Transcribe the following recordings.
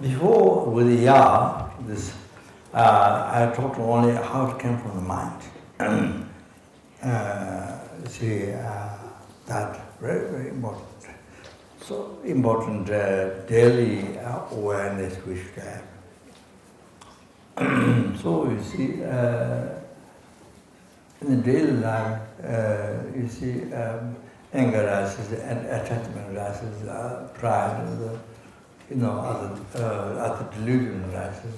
Before with the Ya, this I talked only how it came from the mind. That very, very important. So important daily awareness we should have. So you see, in the daily life, you see anger rises and attachment rises, pride, other delusion rises.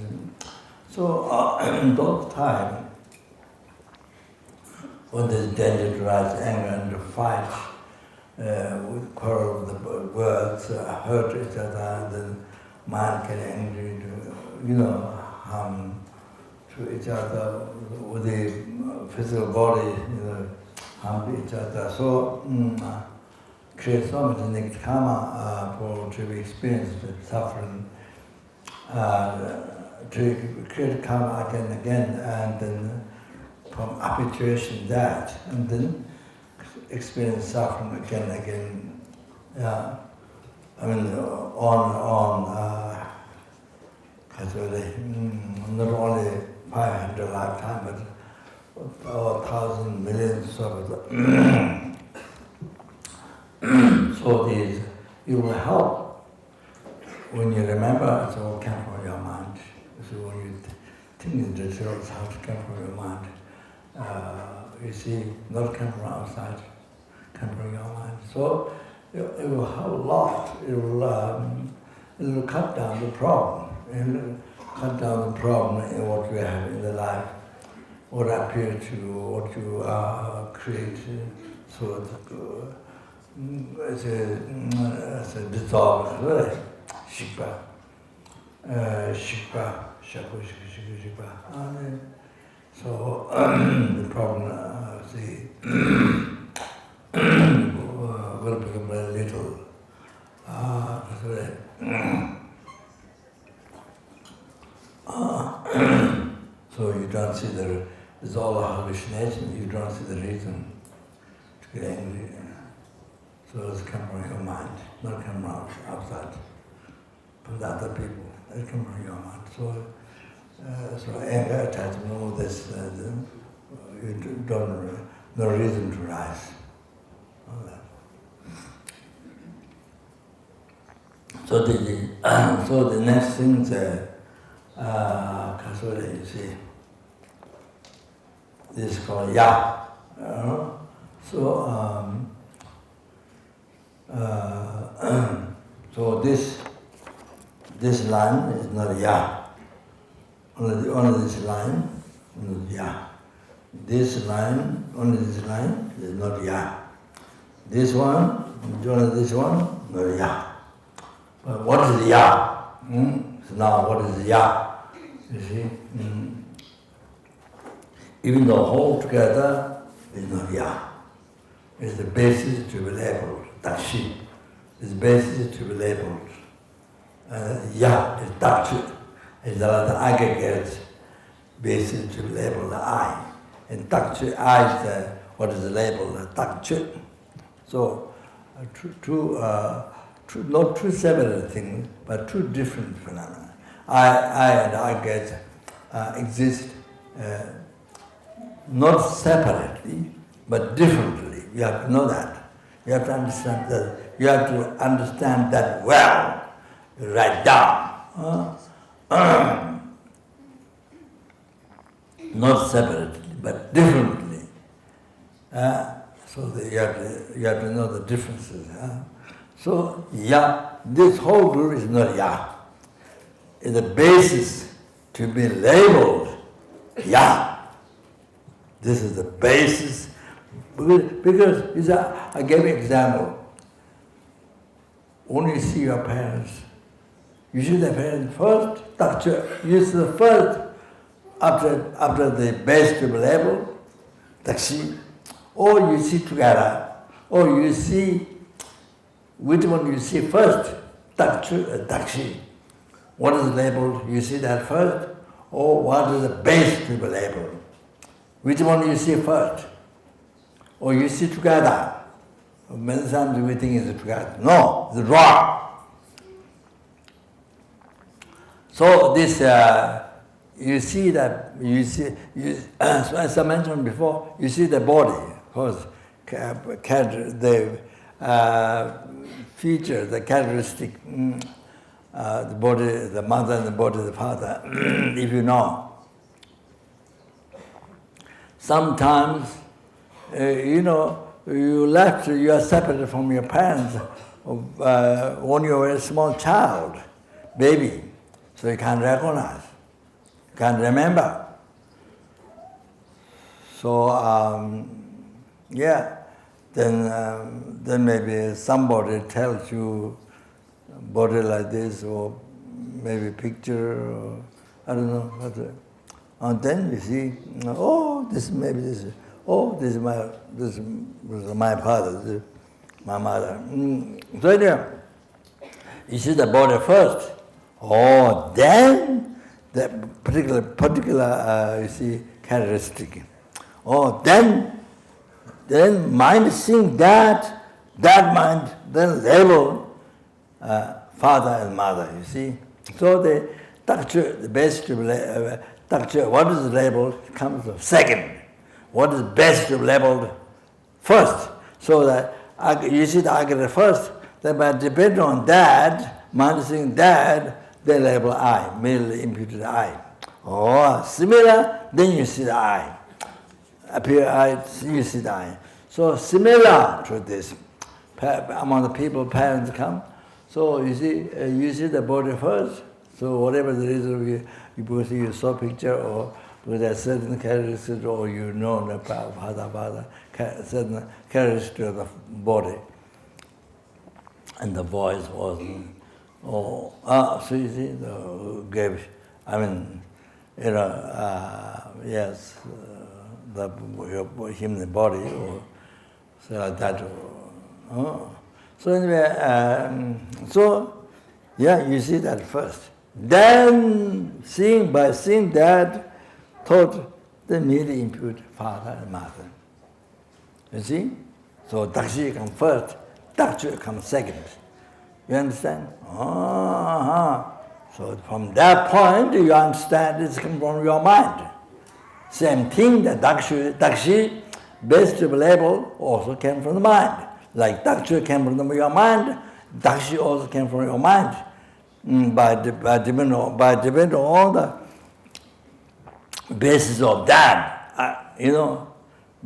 So in those times, when there's danger to rise, anger and fight, with quarrel with the words, hurt each other, and then mind get angry, harm to each other with the physical body, harm to each other. So create so much negative karma to be experienced with suffering, to create karma again and again, and then from habituation that, and then experience suffering again and again. Yeah, I mean, not only 500 lifetime, but 1,000 millions of it. So these, it will help when you remember it's all came from your mind. So when you think in details how to come from your mind, you see, not come from outside, come from your mind. So it will help a lot. It will cut down the problem. It will cut down the problem in what we have in the life, what appear to, what you create. So it's a dissolve, right? Shikpa. Shikpa. So the problem, will become very little. So you don't see it's all a hallucination, you don't see the reason to get angry. So it's come from your mind, not come from outside, from the other people. It comes from your mind. So anger, attachment, all this, you don't, no reason to rise. All that. So the next thing is, you see, this is called Ya. So this line is not Ya. Only this line is Ya. This line, only this line is not Ya. This one, only this one, not Ya. But what is Ya? So now what is Ya? You see? Even the whole together is not Ya. It's the basis to be labeled, Dakshi. It's the basis to be labeled. Ya is Dakshi. It's the aggregate basis to be labeled the I. And Dakshi, I is what is labeled the Dakshi. So not two separate things, but two different phenomena. I and I get exist not separately, but differently. You have to know that. You have to understand that. You have to understand that well. You write down. Not separately, but differently. So you have to know the differences. So Ya, this whole group is not Ya. It's the basis to be labeled Ya. This is the basis. Because I gave an example. When you see your parents, you see the parents first, you see the first, after the base to be labeled, Dakshi, or you see together, or you see, which one you see first, Dakshi. What is labeled, you see that first, or what is the base to be labeled? Which one you see first? Or you see together? Many times we think it's together. No, it's wrong. So this, you see that, as I mentioned before, you see the body, of course, the feature, the characteristic, the body, the mother and the body, the father, if you know. Sometimes, you are separated from your parents when you were a small child, baby, so you can't recognize, you can't remember. So, then maybe somebody tells you body like this, or maybe picture, or I don't know. And then you see, this is my father, this is my mother. So anyway, you see the body first. Then the particular you see characteristic. Then mind seeing that mind then label father and mother. You see, so the structure, the basic structure, what is labeled comes second. What is best labeled first? So that you see the argument first. Then by depending on that, mind seeing that, they label I, merely imputed I. Similar, then you see the I. Appear I, you see the I. So similar to this, among the people, parents come. So you see the body first. So whatever the reason you saw picture or with a certain characteristic, or you know the father, certain characteristic of the body, and the voice was, so you see, yes, the body, or so like that. So anyway, you see that first. Then, by seeing that, thought the merely impute father and mother. You see? So Dakshi comes first, Dakshi comes second. You understand? So from that point, you understand it's come from your mind. Same thing, that Dakshi, based label, also came from the mind. Like Dakshi came from your mind, Dakshi also came from your mind. By depending on all the basis of that,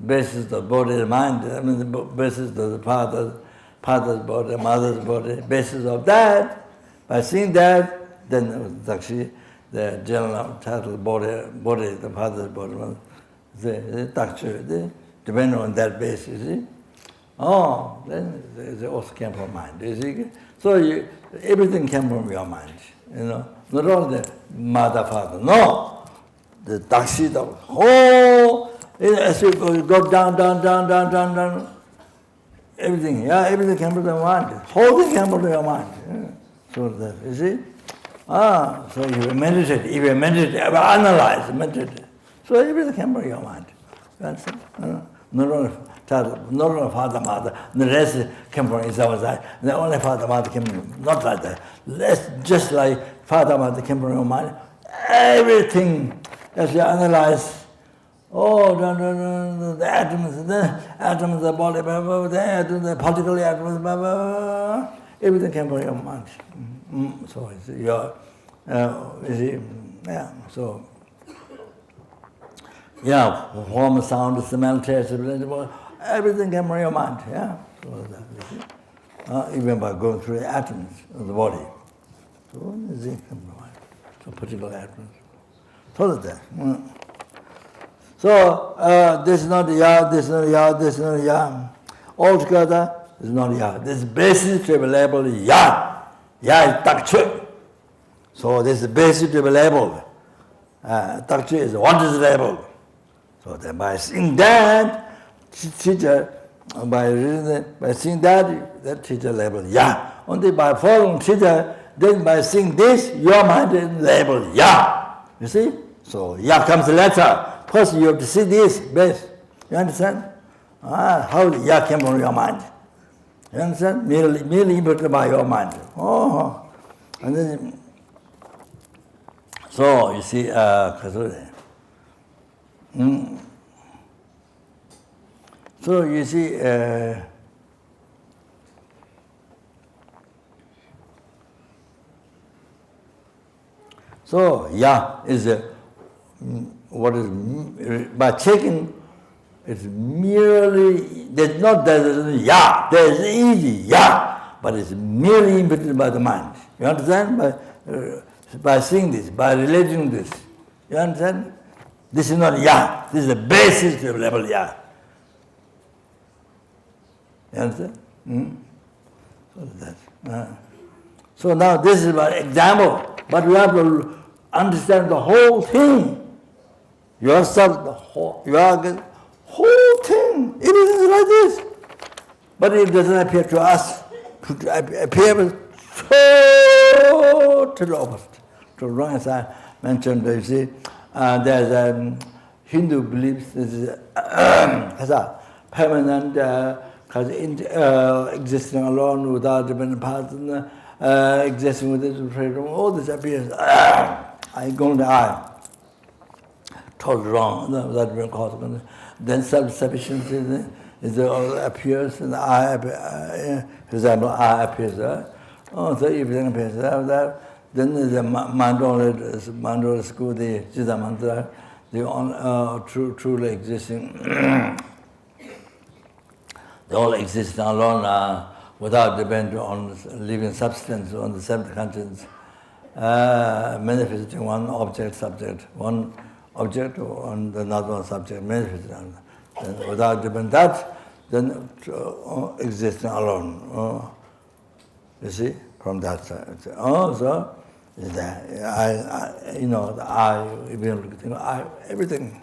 basis of the body and mind, the basis of the father's body, mother's body, basis of that, by seeing that, then actually the general title, body, the father's body, the depending on that basis, you see? Then they also came from mind, you see? So everything came from your mind, not only the mother, father, no. The Dakshi, as you go down, everything, everything came from the mind. Whole thing came from your mind. So that, you see? So if you meditate, analyze, meditate. So everything came from your mind. You understand? Not only father, mother, the rest came from each other's side. The only father, mother came from, not like that. Just like father, mother came from your mind. Everything, as you analyze, the atoms, the body, the atoms, the particle atoms, everything came from your mind. So it's your, so. Form, sound, smell, taste, everything came from your mind, So that, even by going through the atoms of the body. So it came from your mind. So particular atoms. So that. So this is not ya, this is not ya, this is not ya. Altogether, it's not ya. This basis to be labeled ya. Ya is takchu. So this basis to be labeled. Takchu is what is labeled. So then by seeing that, teacher, by seeing that teacher labeled ya. Only by following teacher, then by seeing this, your mind is labeled ya. You see? So ya comes later. First you have to see this base. You understand? How ya came from your mind. You understand? Merely input by your mind. And then So you see, so you see, so yeah is what is by checking. It's merely there's yeah. There's easy yeah, but it's merely imputed by the mind. You understand? By seeing this, by relating this, you understand? This is not yeah. This is the basis level yeah. You understand? So that's. So now this is an example, but we have to understand the whole thing. Yourself, the whole thing. It is like this. But it doesn't appear to us. It appears totally opposite. To the wrong side mentioned, you see, there's Hindu beliefs this is permanent, existing alone without dependent partner, existing with this freedom, all this appears. I go in the eye. Totally wrong. That will cause. Then self-sufficiency appears in the eye. For example, eye appears there. So everything appears there. Then the mandala school, the Siddha mantra, the truly existing. They all exist alone without depending on living substance, on the self-conscious, manifesting one object, subject, one object on another subject, manifesting. Without depending that, then existing alone. You see, from that side. So the eye, everything.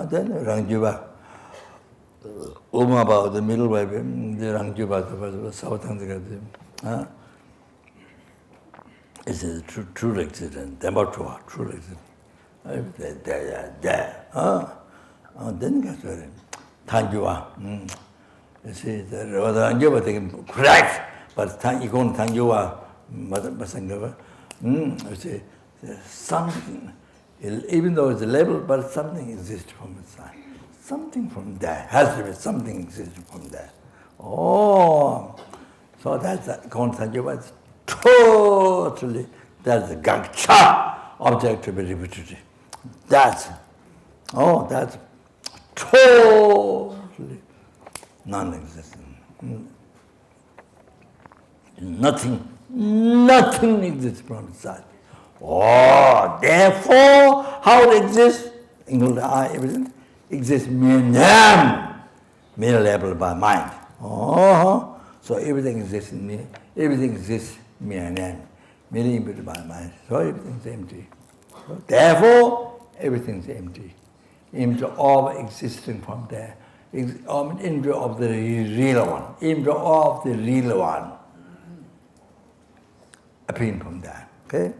Then Rangjuba. About the middle way, the Rangjuba, the southern. It's a true existence, Dhammatua, true existence. There. Then get ready. Tanjua. You see, the Rangjuba taken correct, but you go on Tanjua, Masangava. You see, something, even though it's a level, but something exists from inside. Something from there, has to be something existing from there. Oh, so that's that Tanjua. It's totally, that's the Gangcha object to be repeated. That's totally non-existent. Nothing exists from inside. Oh, therefore, how it exists, including the eye, everything, exists mere name, mere level by mind. Oh, so everything exists in me, everything exists mere name, merely imputed by mind. So everything's empty. So therefore, everything's empty. Image of existing from there. Image of the real one. Image of the real one. Appearing from there. Okay?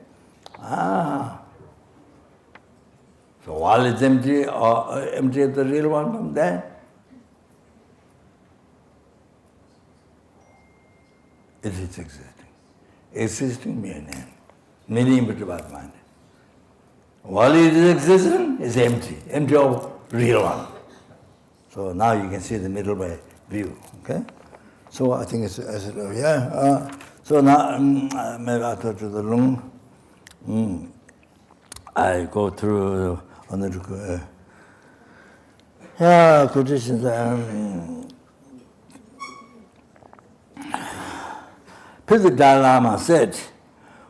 So while it's empty, empty of the real one from there, it is existing. Existing mere name. Merely imputed by mind. While it is existing, it's empty. Empty of real one. So now you can see the middle way view. Okay? So I think it's yeah. So now maybe after to the long, I go through on the conditions. The Lama said,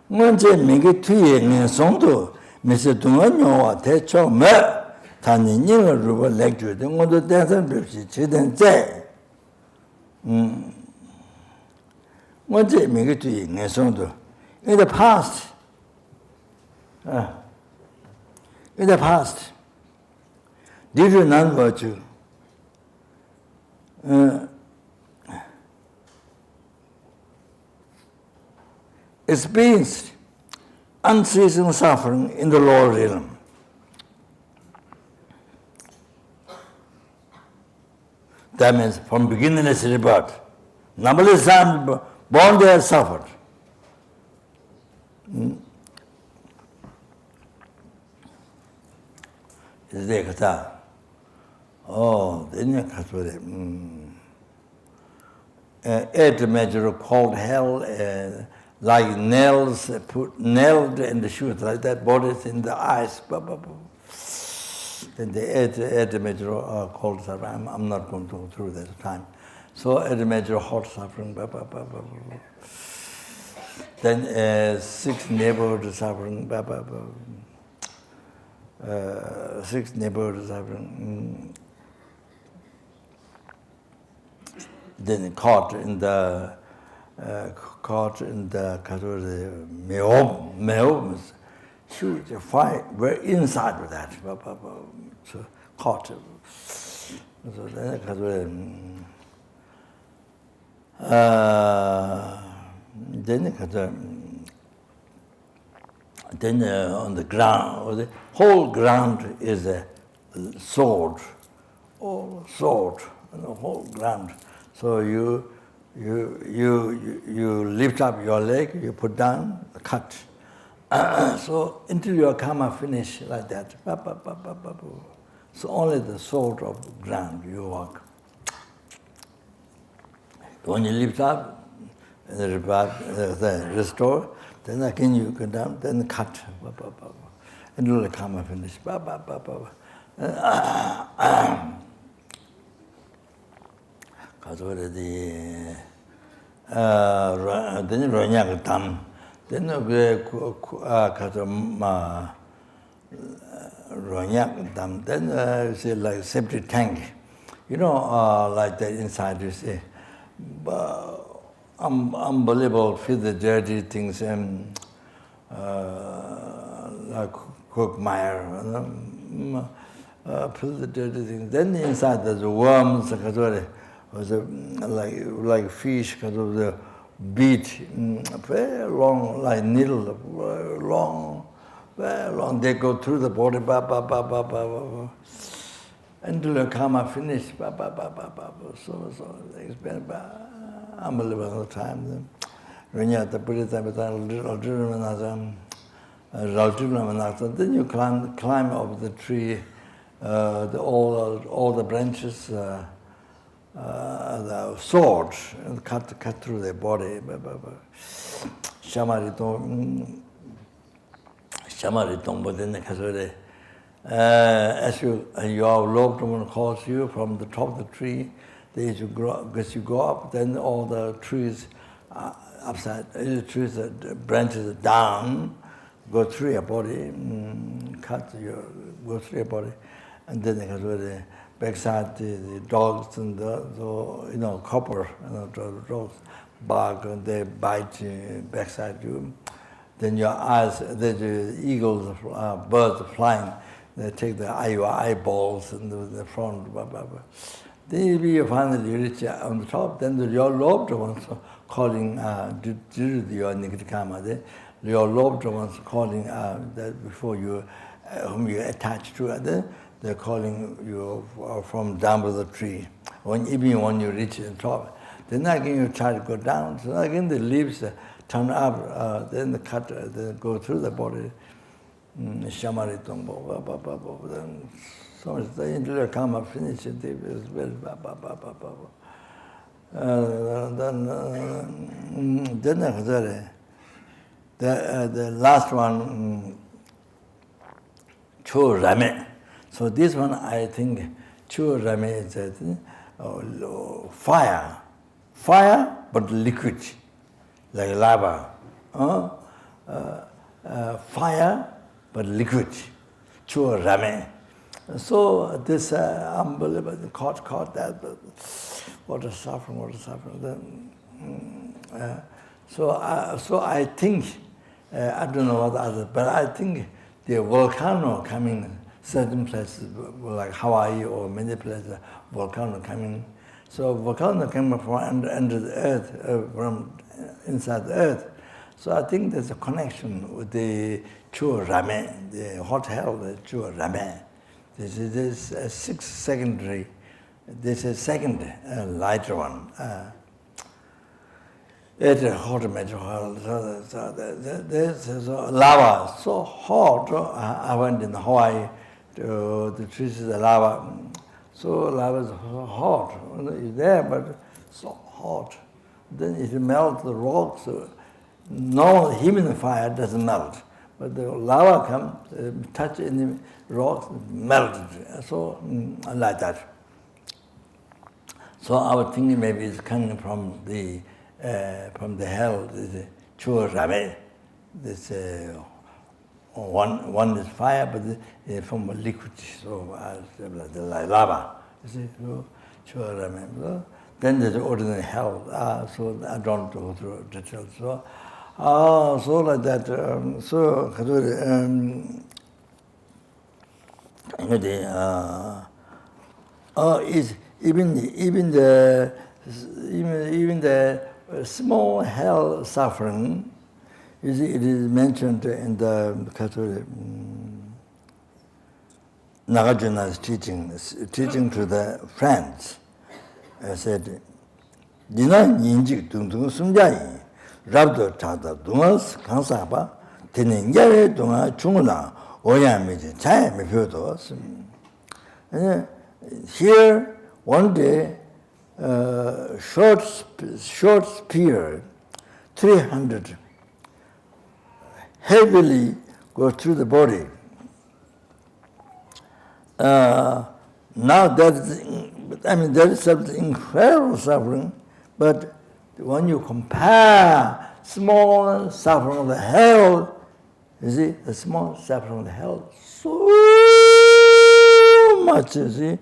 "Once make it 2 years, so Mr. Dunga techo me, Tani Nila Ruba lecture, the one to dance and didn't say. Once they make it to you, in the past, due to non-virtue, experienced unceasing suffering in the lower realm. That means from beginningless rebirth. Numberless times born there suffered. Oh, then you eight measure called hell, like nails nailed in the shoes, like that, bodies in the eyes. Then the eight measure called suffering. I'm not going to go through that time. So eight measure hot suffering. Then 6 neighborhood suffering. 6 neighborhood suffering. Then caught in the meoms, huge fire, very inside of that. So caught. So then on the ground, the whole ground is a sword, all sword, and the whole ground. So you lift up your leg, you put down, cut. So until your karma finish like that. So only the sword of the ground you walk. When you lift up, the restore, then again you go down, then cut. Until the karma finish. Then Ronyak Tam, then Ronyak Tam, then say like septic tank. You know, like that inside you say, unbelievable, feel the dirty things, like quagmire, feel the dirty things. Then inside there's worms, was like fish, because of the beat, very long, like needle, very long. They go through the body, until the karma finish. So it's been unbelievable time. Then you climb up the tree, all the branches. The sword and cut through their body. Shamaritong, but then as your loved one calls you from the top of the tree, as you go up, then all the trees upside, the trees, the branches down, go through your body, go through your body, and then backside the dogs and the copper, the dogs bark and they bite backside you. Then your eyes, the eagles, birds flying, they take your eyeballs and the front. Then you finally reach on the top. Then your loved ones calling due to your negative karma. Your loved ones calling that before you, whom you attach to. They're calling you from down by the tree. Even when you reach the top, then again you try to go down. So again the leaves turn up, then the cut, then go through the body. Shamaritong, then so much until the karma finish it. Then the last one, Cho Rame. So this one, I think, Cho Rame is fire, but liquid, like lava. Fire, but liquid. Cho Rame. So this unbelievable caught that. What a suffering. Then, so I think, I don't know what others, but I think the volcano coming. Certain places like Hawaii or many places, volcano coming. So volcano came from under the earth, from inside the earth. So I think there's a connection with the Chu Rame, the hot hell, the Chu Rame. This is a sixth secondary. This is second lighter one. It's a hot metal. So there's lava so hot. I went in Hawaii to trees the lava. So lava is hot. It's there, but so hot. Then it melts the rocks. No human fire doesn't melt. But the lava comes, touch any rocks, melt it. So like that. So our thinking maybe is coming from the hell, this Ksitigharba. This one is fire, but from a liquid, so like lava. You see, so Ksitigharba. Then there's ordinary hell. So I don't go through details. So, so like that. Is even the small hell suffering. You see, it is mentioned in the Nagarjuna's teaching to the friends. I said, "Dina ninjik dung sumjai, rabdo chada dungas kansaba, tenengare dunga chunguna oyamiji chaya mifyodos." Here, one day, short spear, 300, heavily go through the body. Now there is something incredible suffering, but when you compare small suffering of the hell, you see, the small suffering of the hell, so much, you see,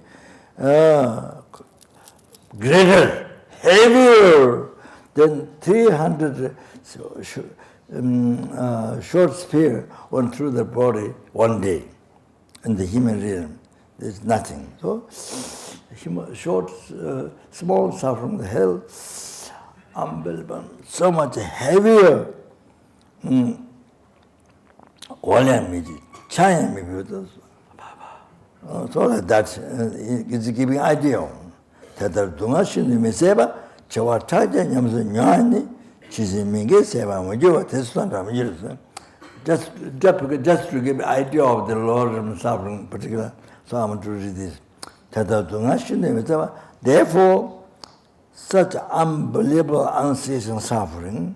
greater, heavier than 300 short spear went through the body one day in the human realm. There's nothing. So, small suffering of the hell, unbelievable, so much heavier. So like that is giving idea. That dungashin meseba, chawataja nyamso nyani, chiziminge seba mojo, testan ramajir. Just to give idea of the Lord suffering particular. So I'm going to read this. Therefore, such unbelievable, unceasing suffering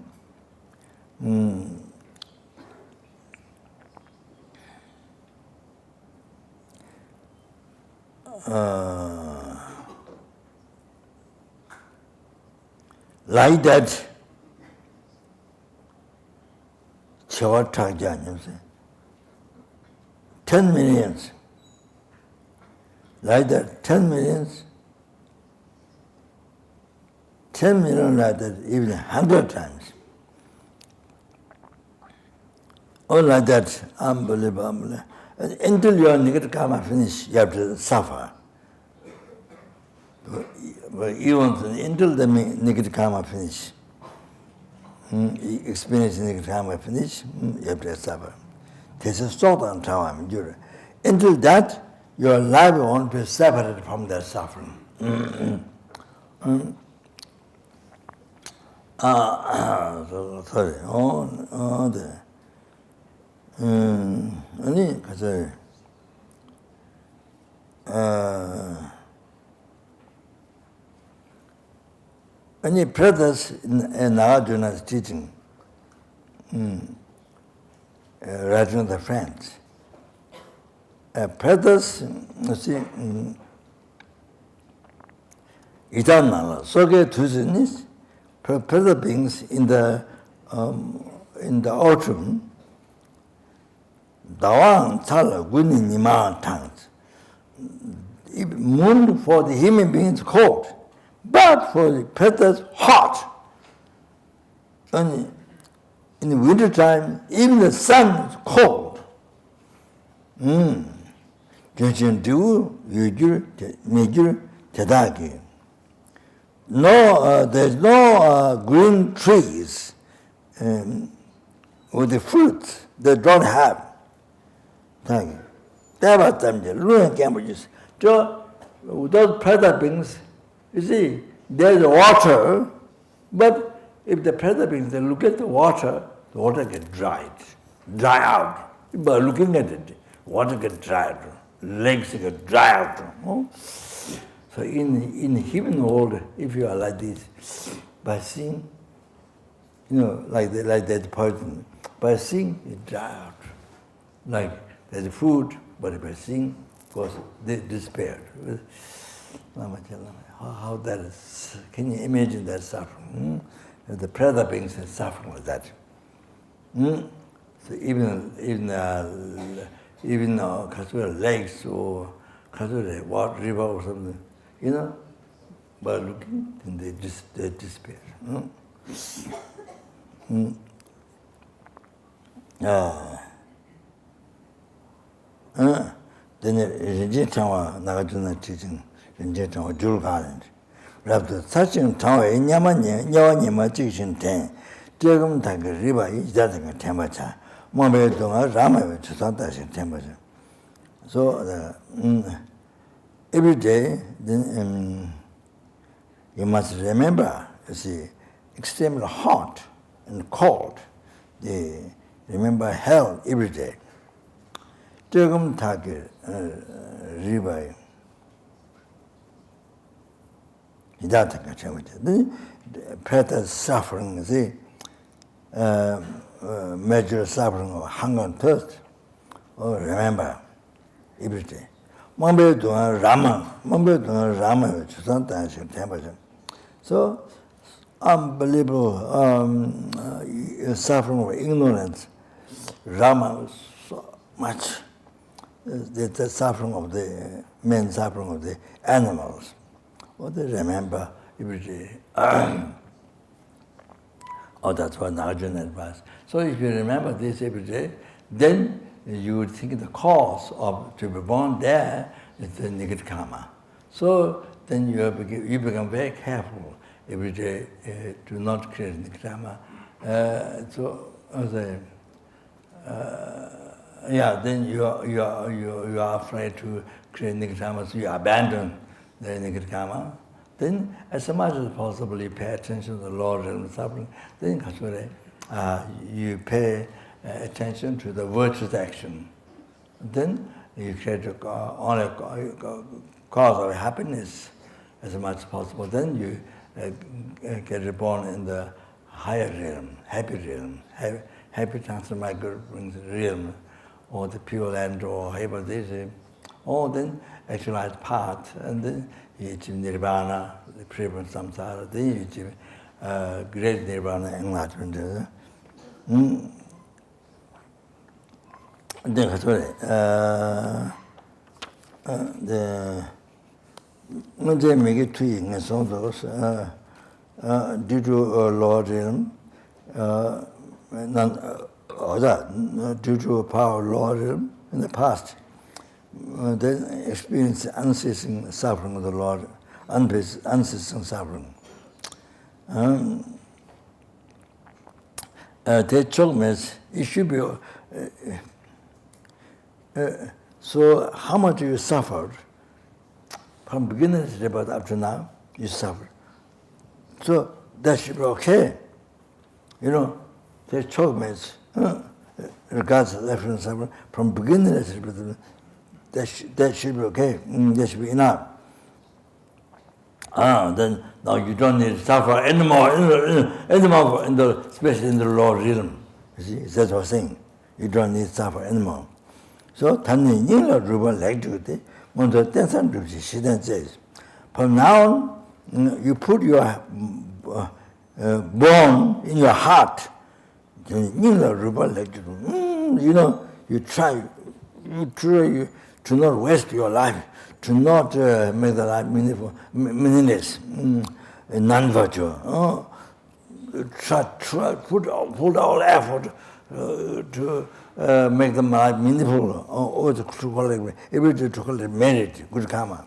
like that, 10 millions. Like that, 10 millions, 10 million like that, even 100 times. All like that, unbelievable. Until your negative karma finish, you have to suffer. But even until the negative karma finish, experience negative karma finish, you have to suffer. This is sort of time. Until that, your life won't be separated from that suffering. Sorry. Any brothers in Nagarjuna's teaching, writing to the friends. Brothers, you see, eternal. So get to this. Brother beings in the autumn. Dawang tala guni nima tangs. Moon for the human beings cold, but for the brothers hot. And in the winter time, even the sun is cold. No, there's no green trees with the fruits they don't have. Thank you. Those predator beings, you see, there's water, but if the predator beings, they look at the water gets dry out. By looking at it, water gets dried. legs get dry out. Oh? So in the human world, if you are like this, by seeing, like that person, by seeing it dry out. Like there's food, but by seeing, of course, they despair. How that is, can you imagine that suffering? The prada beings are suffering with that. So even legs or water river or something, by looking, and they despair. Then Rinpoche Changwa Nagarjuna teaching Rinpoche Changwa Jul Garland. Rabdo Sachin Tangwa Nyama Nyawa Nyama Chikshin Ten, Jagam Taka Riba Yadaka Tembacha, Mombe Dunga Rama Chusantashin Tembacha. So every day, then you must remember, you see, extremely hot and cold. They remember hell every day. Jagam Taka Riba Yadaka Tembacha. Then Preta suffering, see, major suffering of hunger and thirst. Oh, remember, every day. Mombe Dunga Rama Chusantashin Tembacha. So, unbelievable suffering of ignorance. Rama was so much. The suffering of the main suffering of the animals. What they remember every day. That's what Arjuna advised. So if you remember this every day, then you would think the cause of to be born there is the negative karma. So then you become very careful every day to not create negative karma. Then you are afraid to create negative karma, so you abandon the negative karma. Then, as much as possible, you pay attention to the Lord and suffering. Then, you pay attention to the virtuous action. Then, you create only a cause of happiness as much as possible. Then, you get reborn in the higher realm, happy realm. Happy transmigrant brings realm, or the pure land, or whatever this is. Or then actualized path, and then you achieve nirvana, the freedom of samsara, then you achieve great nirvana enlightenment. Then, the Munjay make it to you, and some of those, due to Lord realm, due to power of Lord realm in the past, they experience unceasing suffering of the Lord, unceasing suffering. Their chokmes, it should be. So, how much you suffered from beginning to rebirth up to now? You suffered. So that should be okay. Their chokmes, regards to different suffering from beginning to rebirth. That should be okay. That should be enough. Then now you don't need to suffer anymore, especially in the Lord realm. You see, that's what I'm saying. You don't need to suffer anymore. So, from now on, you put your bone in your heart. You try to not waste your life, to not make the life meaningless, non-virtue. Try put all effort to make the life meaningful, or to collect, every day to collect merit, good karma.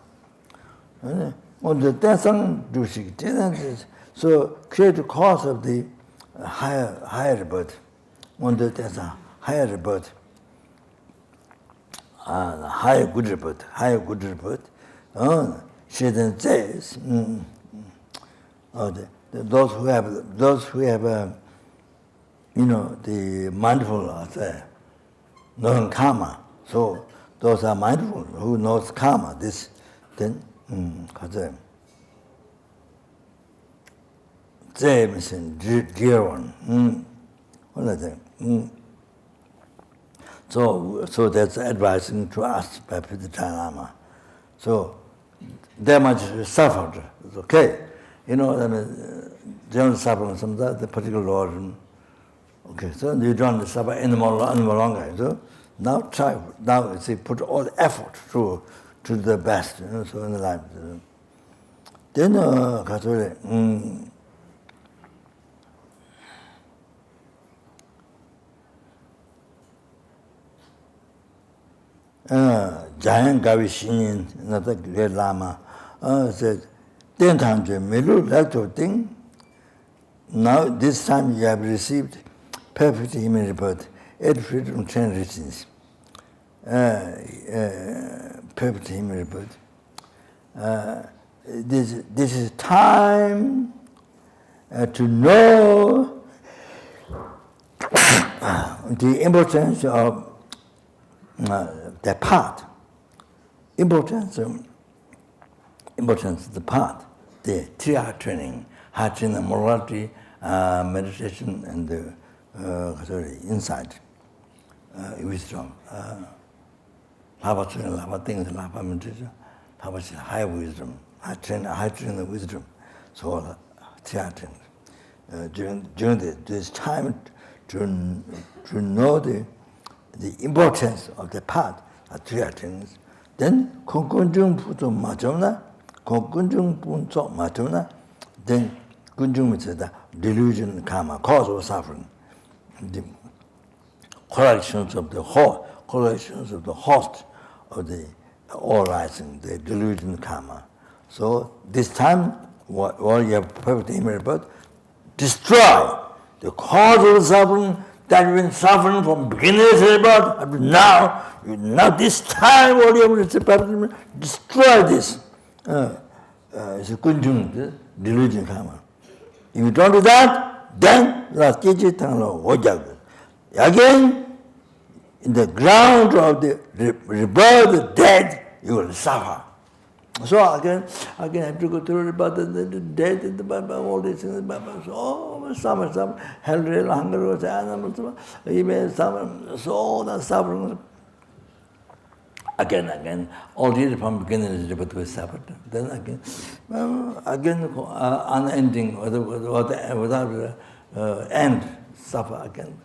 So create the cause of the higher rebirth. Higher rebirth. Higher good rebirth. She then says, those who have the mindful of the knowing karma. So those are mindful, who knows karma, this, then, dear one. So that's advising to us by Buddha Lama. So they much suffered. It's okay. You know, I mean, they don't suffer from the particular origin. Okay, so you don't suffer anymore longer. So now try, now see, put all the effort to the best, you know, so in the life. Then, Giant Gavi Shinin, another great Lama, said, 10 times you may look like to think. Now, this time you have received perfect human rebirth, 8 freedom, 10 richness. Perfect human rebirth. This is time to know the importance of the path. Importance of the path, the 3-hour training, heart training, morality, meditation, and insight, wisdom. Lama training, Lama things, Lama meditation, Lama high wisdom, high training wisdom. So 3-hour training. During this time to know the importance of the path, 3-hour trainings. Then, kunjung puto majona, kunjung punto majona, then kunjung means the delusion, karma, cause of suffering. The corrections of the host of the all rising, the delusion, karma. So this time, while you have perfect human rebirth, destroy the cause of suffering that you've been suffering from beginningless rebirth up to now. Now this time, what you have to destroy this. It's a kunjung, delusion, karma. If you don't do that, then again, in the ground of the rebirth, the death, you will suffer. So again, I have to go through about the death, all these things, so summer, hell, hunger, animals, even summer, so the suffering. Again, all these from beginning rebirth we suffered. Then again, unending, without end, suffer again.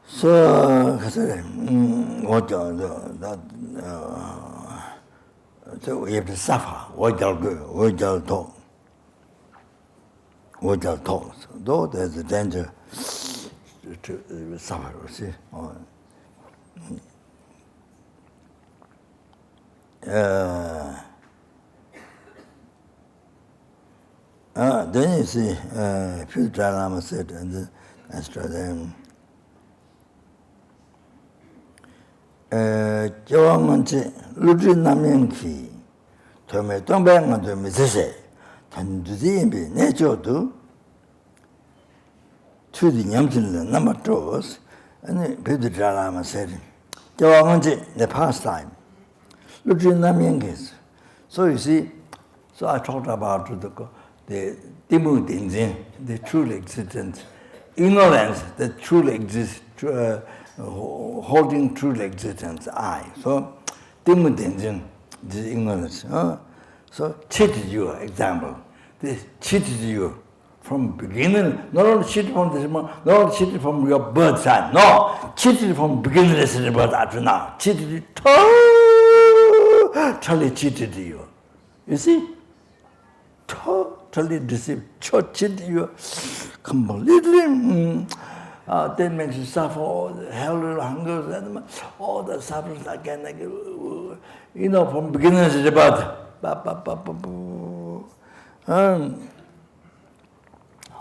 So, so we have to suffer. What shall go? What shall talk? What shall talk? So, though there's a danger to suffer, you see. Then you see, Buddha Lama said, and after them, Jawangmanchi, Ludri Namyanki, Tome Tombang, Tome Sese, Tanduzi, Nature, to the Yamtin, number 2, and Buddha Lama said, Jawangmanchi, the pastime, Ludri Namyankis. So you see, so I talked about the Timu Dinzin, the true existence, ignorance that truly exists, holding true existence, I. So, Timu Dinzin, this ignorance. So, cheated you, example. This cheated you from beginning, not only cheated from this, not only cheated from your birth time, no, cheated from beginningless birth up to now. Cheated you, totally cheated you. You see? Totally deceived, cheated you completely. That makes you suffer all the hell, hunger, all the sufferings again, you know, from beginning to the birth.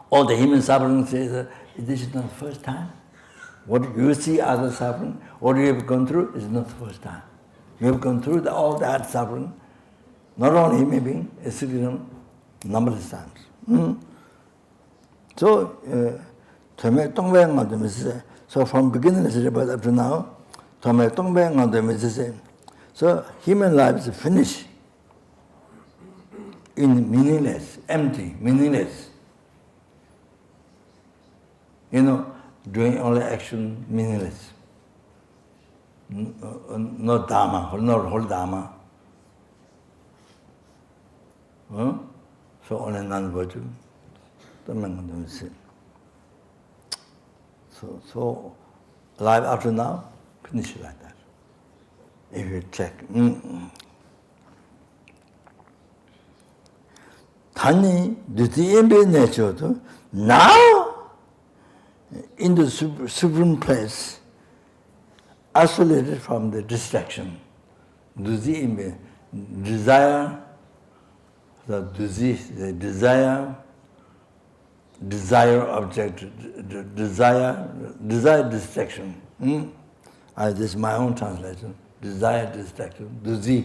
All the human suffering says, this is not the first time. What you see other suffering, what you have gone through is not the first time. You have gone through all that suffering, not only human being, a citizen, numberless times. So, Tome Tongwang is So from beginningless rebirth up to now, so human life is finished in meaningless, empty, meaningless. Doing only action, meaningless. No dharma, not whole dharma. So only non-virtue. So life up to now, finish like that. If you check. Tani, the nature, now in the supreme place, isolated from the distraction. Desire, the desire object, desire distraction. This is my own translation. Desire distraction, duzi.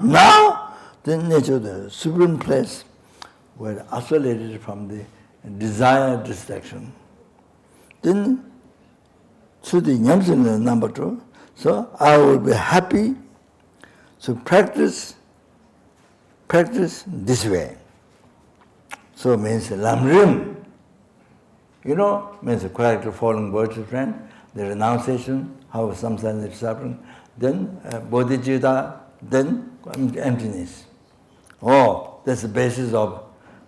Now, the nature of the supreme place, were isolated from the desire distraction. Then, to the Nyamsana number 2, so I will be happy to practice this way. So it means lamrim, means the correct falling virtue friend, the renunciation, how samsara is suffering, then bodhicitta, then emptiness. That's the basis of,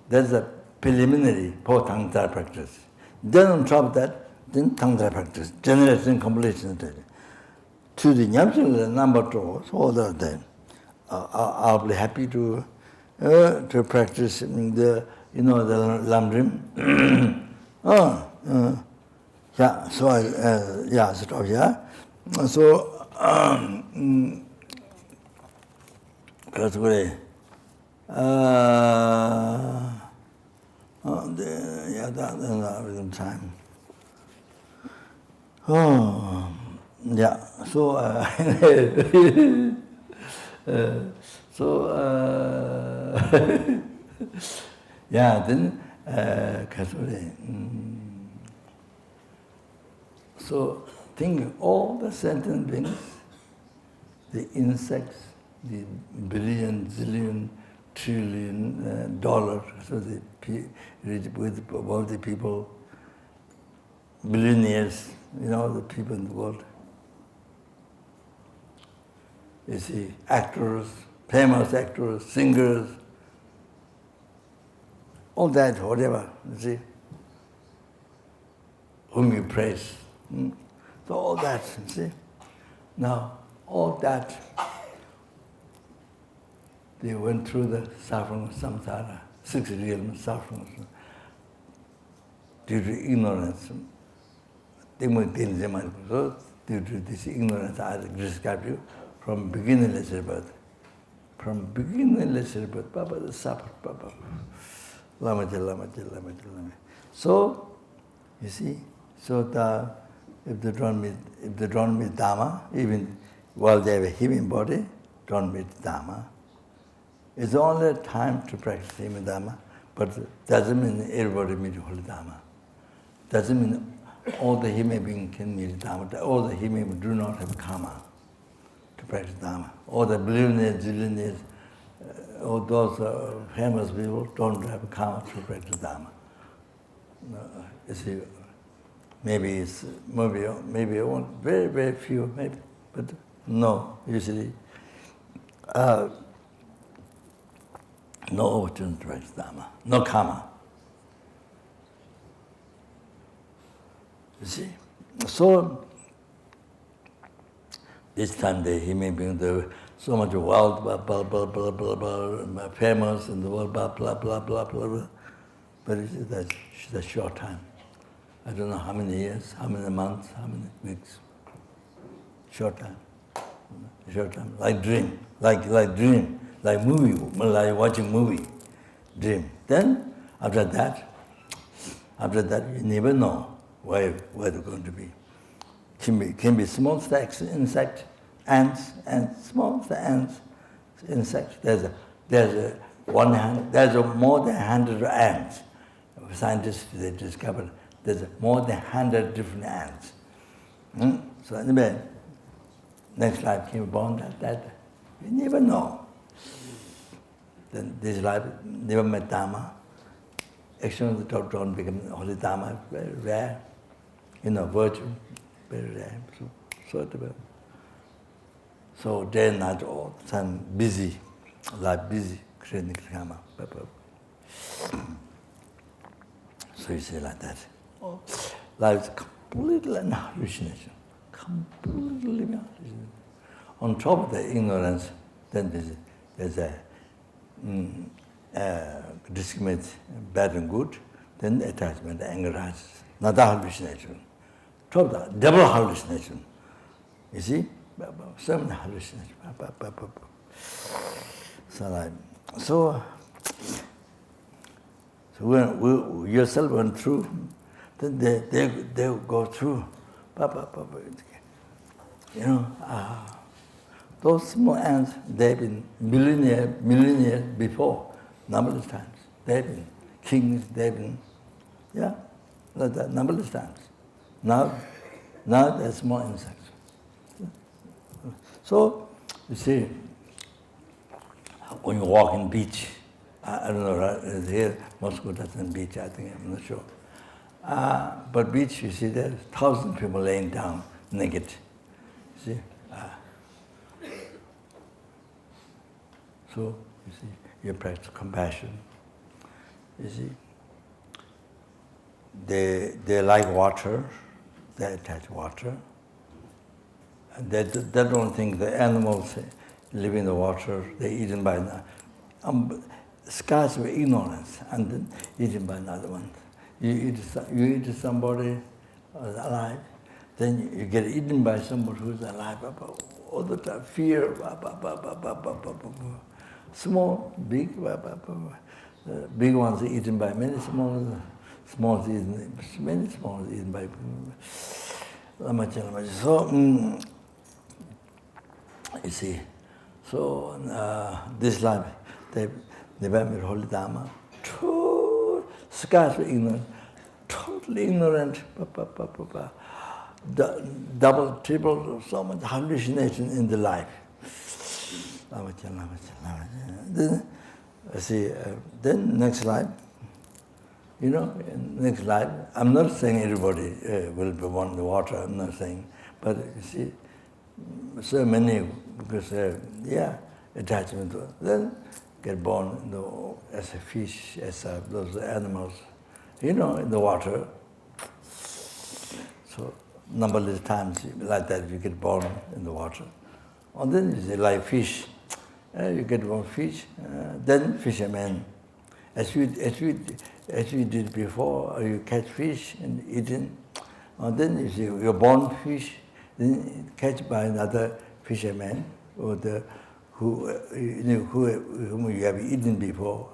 that's the preliminary for tantra practice. Then on top of that, then tantra practice, generation, completion. To the Nyamsana number 2, so that I'll be happy to practice the lamrim. So stop here. So category. Time. Then so think all the sentient beings, the insects, the billion, zillion, trillion dollars, so the wealthy people, billionaires, the people in the world. You see, actors, famous actors, singers, all that, whatever, you see, whom you praise. So all that, you see. Now, all that, they went through the suffering of samsara, 6 realms suffering, due to ignorance. So due to this ignorance, I describe you from beginningless rebirth. From beginningless rebirth, Papa, the suffer, Papa. Lama. So, you see, if they don't meet dharma, even while they have a human body, don't meet dharma. It's only time to practice human dharma, but doesn't mean everybody meet holy dharma. Doesn't mean all the human beings can meet dharma. All the human beings do not have karma to practice dharma. All the billionaires, zillionaires, all those famous people don't have karma to practice dharma. You see, maybe very, very few, maybe, but no, usually no opportunity to practice dharma, no karma. You see, so this time the human beings, there so much wealth, blah, blah, blah, famous in the world, blah, blah, blah, blah, blah. But that's a short time. I don't know how many years, how many months, how many weeks. Short time. Like dream, like movie, like watching movie, dream. Then after that, you never know where they're going to be. Can be small insect, ants, and small ants, insects. There's more than 100 ants. scientists, they discovered there's more than 100 different ants. So anyway, next life came born that you never know. Then this life never met Dharma. Actually, the don't become holy Dharma, very rare. Virtue, very rare. So day and night, all the time busy, life busy, creating karma. So you say like that. Life is completely an hallucination. Completely hallucination. On top of the ignorance, then there's a discriminate bad and good, then attachment, anger rises. Not a hallucination. Top of that, double hallucination. You see? So many hallucinations. So when we yourself went through, then they go through. Those small ants, they've been millionaires before, numberless times. They've been kings, they've been, like that, numberless times. Now they're small insects. So, you see, when you walk in beach, I don't know, right? Here, Moscow doesn't beach, I think, I'm not sure. But beach, you see, there's 1,000 people laying down naked. See? So, you see, you practice compassion. You see, they like water, they attach water. They don't think the animals live in the water, they're eaten by scars of ignorance and then eaten by another one. You eat somebody alive, then you get eaten by somebody who's alive. All the time, fear, small, big, big ones are eaten by many small, many small eaten by Lama. So, you see, so this life, they went with holy Dharma, scarcely ignorant, totally ignorant, double, triple, so much hallucination in the life. Then, see, then next life, next life, I'm not saying everybody will be born in the water, I'm not saying, but you see, so many, because, attachment to then get born as a fish, as those animals, in the water. So, numberless times like that, you get born in the water. And then you say, like fish, you get born fish, then fisherman. As you did before, you catch fish and eat it. And then you see, you're born fish, then catch by another fisherman, or whom you have eaten before.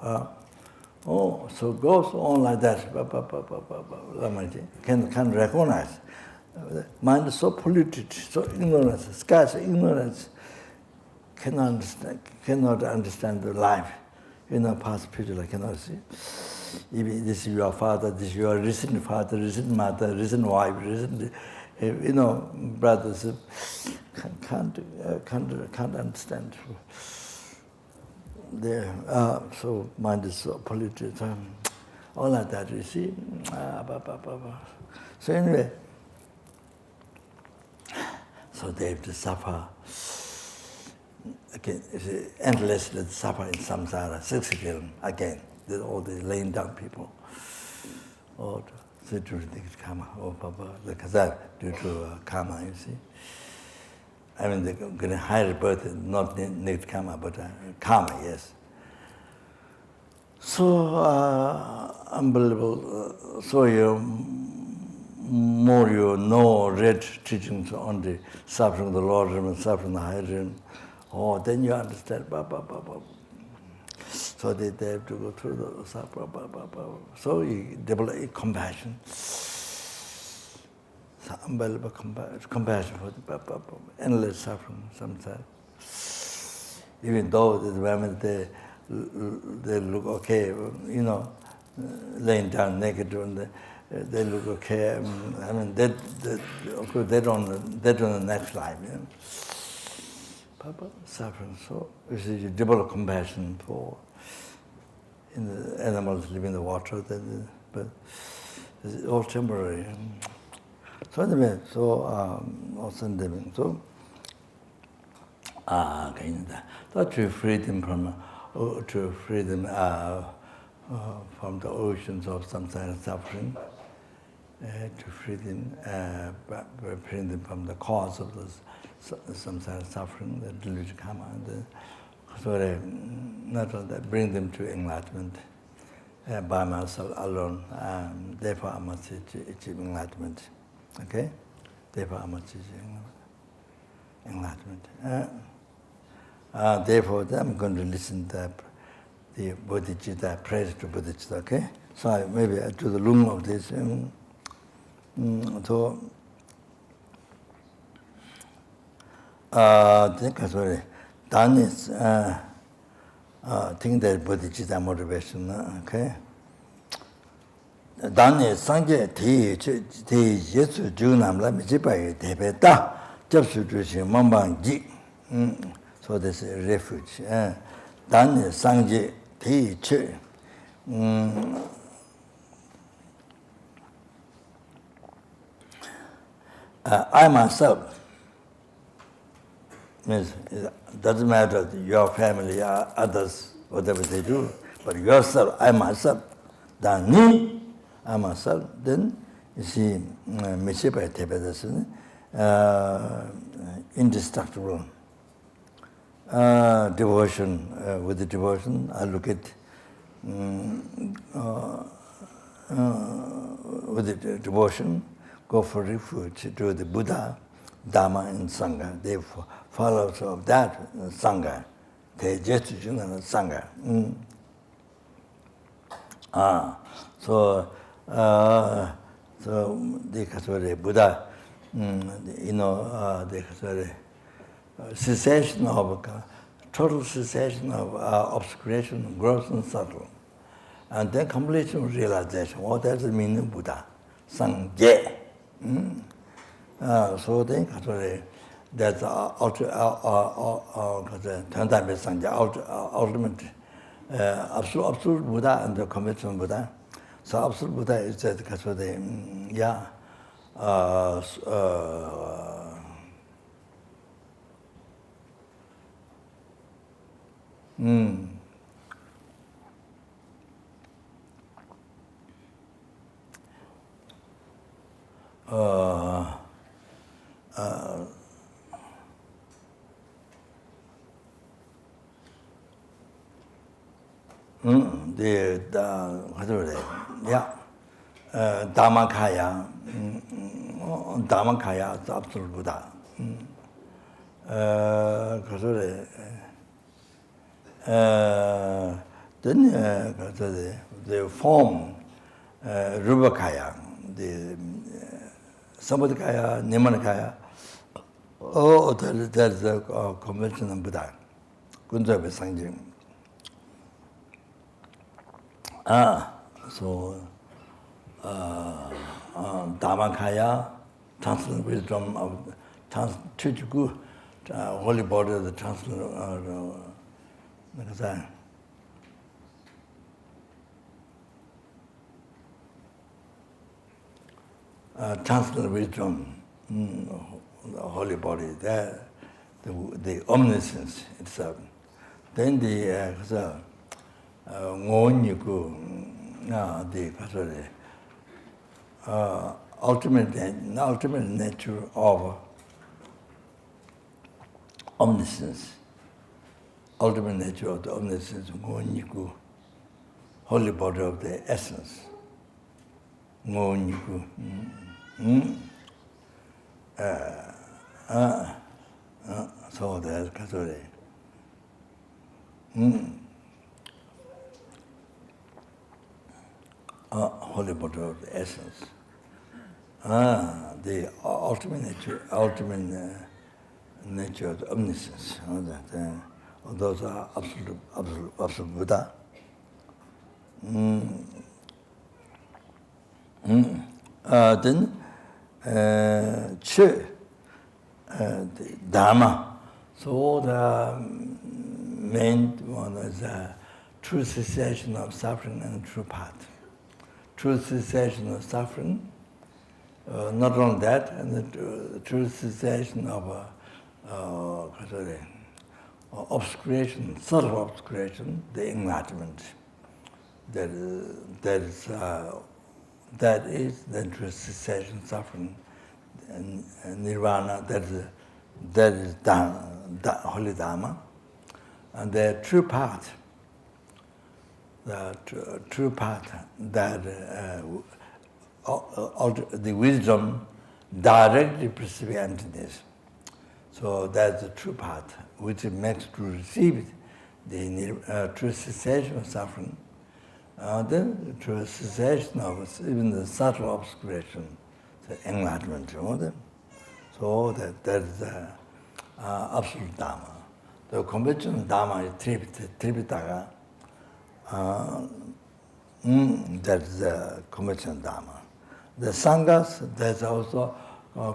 So it goes on like that. Can recognize. Mind is so polluted, so ignorance, scarce ignorance, cannot understand the life. Past, future, I cannot see. If this is your father, this is your recent father, recent mother, recent wife, recent, brothers, can't understand. So mind is so polluted, all like that, you see. So anyway, so they have to suffer. Again, endlessly suffer in samsara, Ksitigharba, again. All the laying down people. Or due to karma, or the Kazakh due to karma, you see. I mean, they're getting higher birth, not negative karma, but karma, yes. So unbelievable. So more you know, read teachings on the suffering of the lower realm and suffering of the higher realm, then you understand. So they have to go through the suffering. So you develop compassion. So unbelievable compassion for the endless suffering sometimes. Even though the women they look okay, laying down naked they look okay. I mean, of course, they don't the next life. Papa suffering, so you develop compassion for in the animals living in the water, but it's all temporary. So anyway, also living. So to freedom from the oceans of samsara suffering, to freedom from the cause of the samsara suffering, the delusion karma, so not only that, bring them to enlightenment by myself alone. Therefore, I must achieve enlightenment. Okay? Therefore, I must achieve enlightenment. Therefore, I'm going to listen to the Bodhichitta, praise to Bodhichitta. Okay? So maybe I do the lung of this. So, sorry. Done is think that Bodhichitta motivation, okay? Done is Sangye Ti Yesu Junamla Mijipai Tebeta, Japsu Jushi Mambang Ji. So this is refuge. Done is Sangye Ti Che. I myself, means it doesn't matter your family or others, whatever they do, but yourself, I myself, then I myself, then you see, Mishipa Tepedas, indestructible devotion. With the devotion, I look at with the devotion, go for refuge to the Buddha, Dharma, and Sangha. They followers of that Sangha. They just Sangha. So the Buddha, the cessation of total cessation of obscuration, gross and subtle, and then completion realization. What does it mean in Buddha? Sangye. So then, that's ultimate absolute Buddha and the conventional Buddha. So absolute Buddha is that Dharmakaya, Dharmakaya is absolute Buddha. Then the form, Rubakaya, the Samadhikaya, Nimanakaya, that is the conventional Buddha. Kunjabe Sangjim. So Dharmakaya, transcendental wisdom of Chichuku, holy body of the transcendental transcendental wisdom, the holy body, the omniscience itself. Then the the ultimate nature of omniscience, ultimate nature of the omniscience, holy body of the essence. So that's holy body of the essence. The ultimate nature of the omniscience. Those are absolute Buddha. Then dharma. So the main one is true cessation of suffering and true path. True cessation of suffering. Not only that, and the true cessation of obscuration, subtle obscuration, the enlightenment. That is the true cessation, suffering, and nirvana. That is holy dharma, and the true path. The true path that the wisdom directly perceives emptiness. So that's the true path, which makes to receive the true cessation of suffering, the true cessation of even the subtle obscuration, the enlightenment. So that is the absolute dharma. The conventional dharma is Tripitaka. That's the conventional dharma. The sanghas, there's also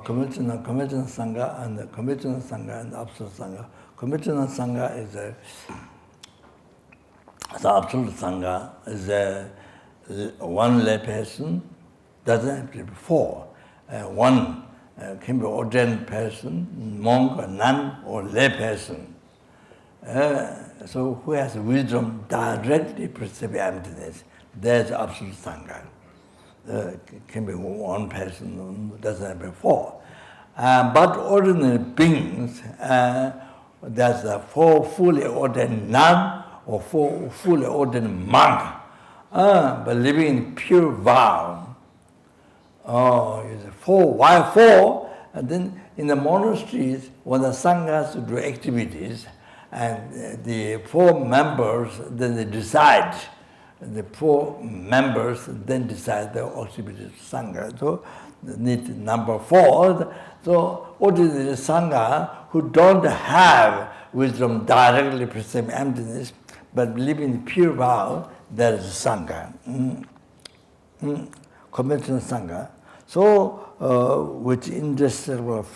conventional sangha and the conventional sangha and the absolute sangha. Conventional sangha is the absolute sangha is one lay person, doesn't have to be four. One can be ordained person, monk, or nun, or lay person. So who has wisdom directly perceive emptiness, there's absolute sangha. Can be one person, doesn't have to be four. But ordinary beings, there's four fully ordained nun or four fully ordained monk, but living in pure vow. Four. Why four? And then in the monasteries, when the sanghas do activities, and the four members, then they decide. The four members then decide the activities of sangha. So they need number four. So ordinary sangha who don't have wisdom directly perceive emptiness, but live in pure vow, that is sangha. Conventional sangha. So with industrial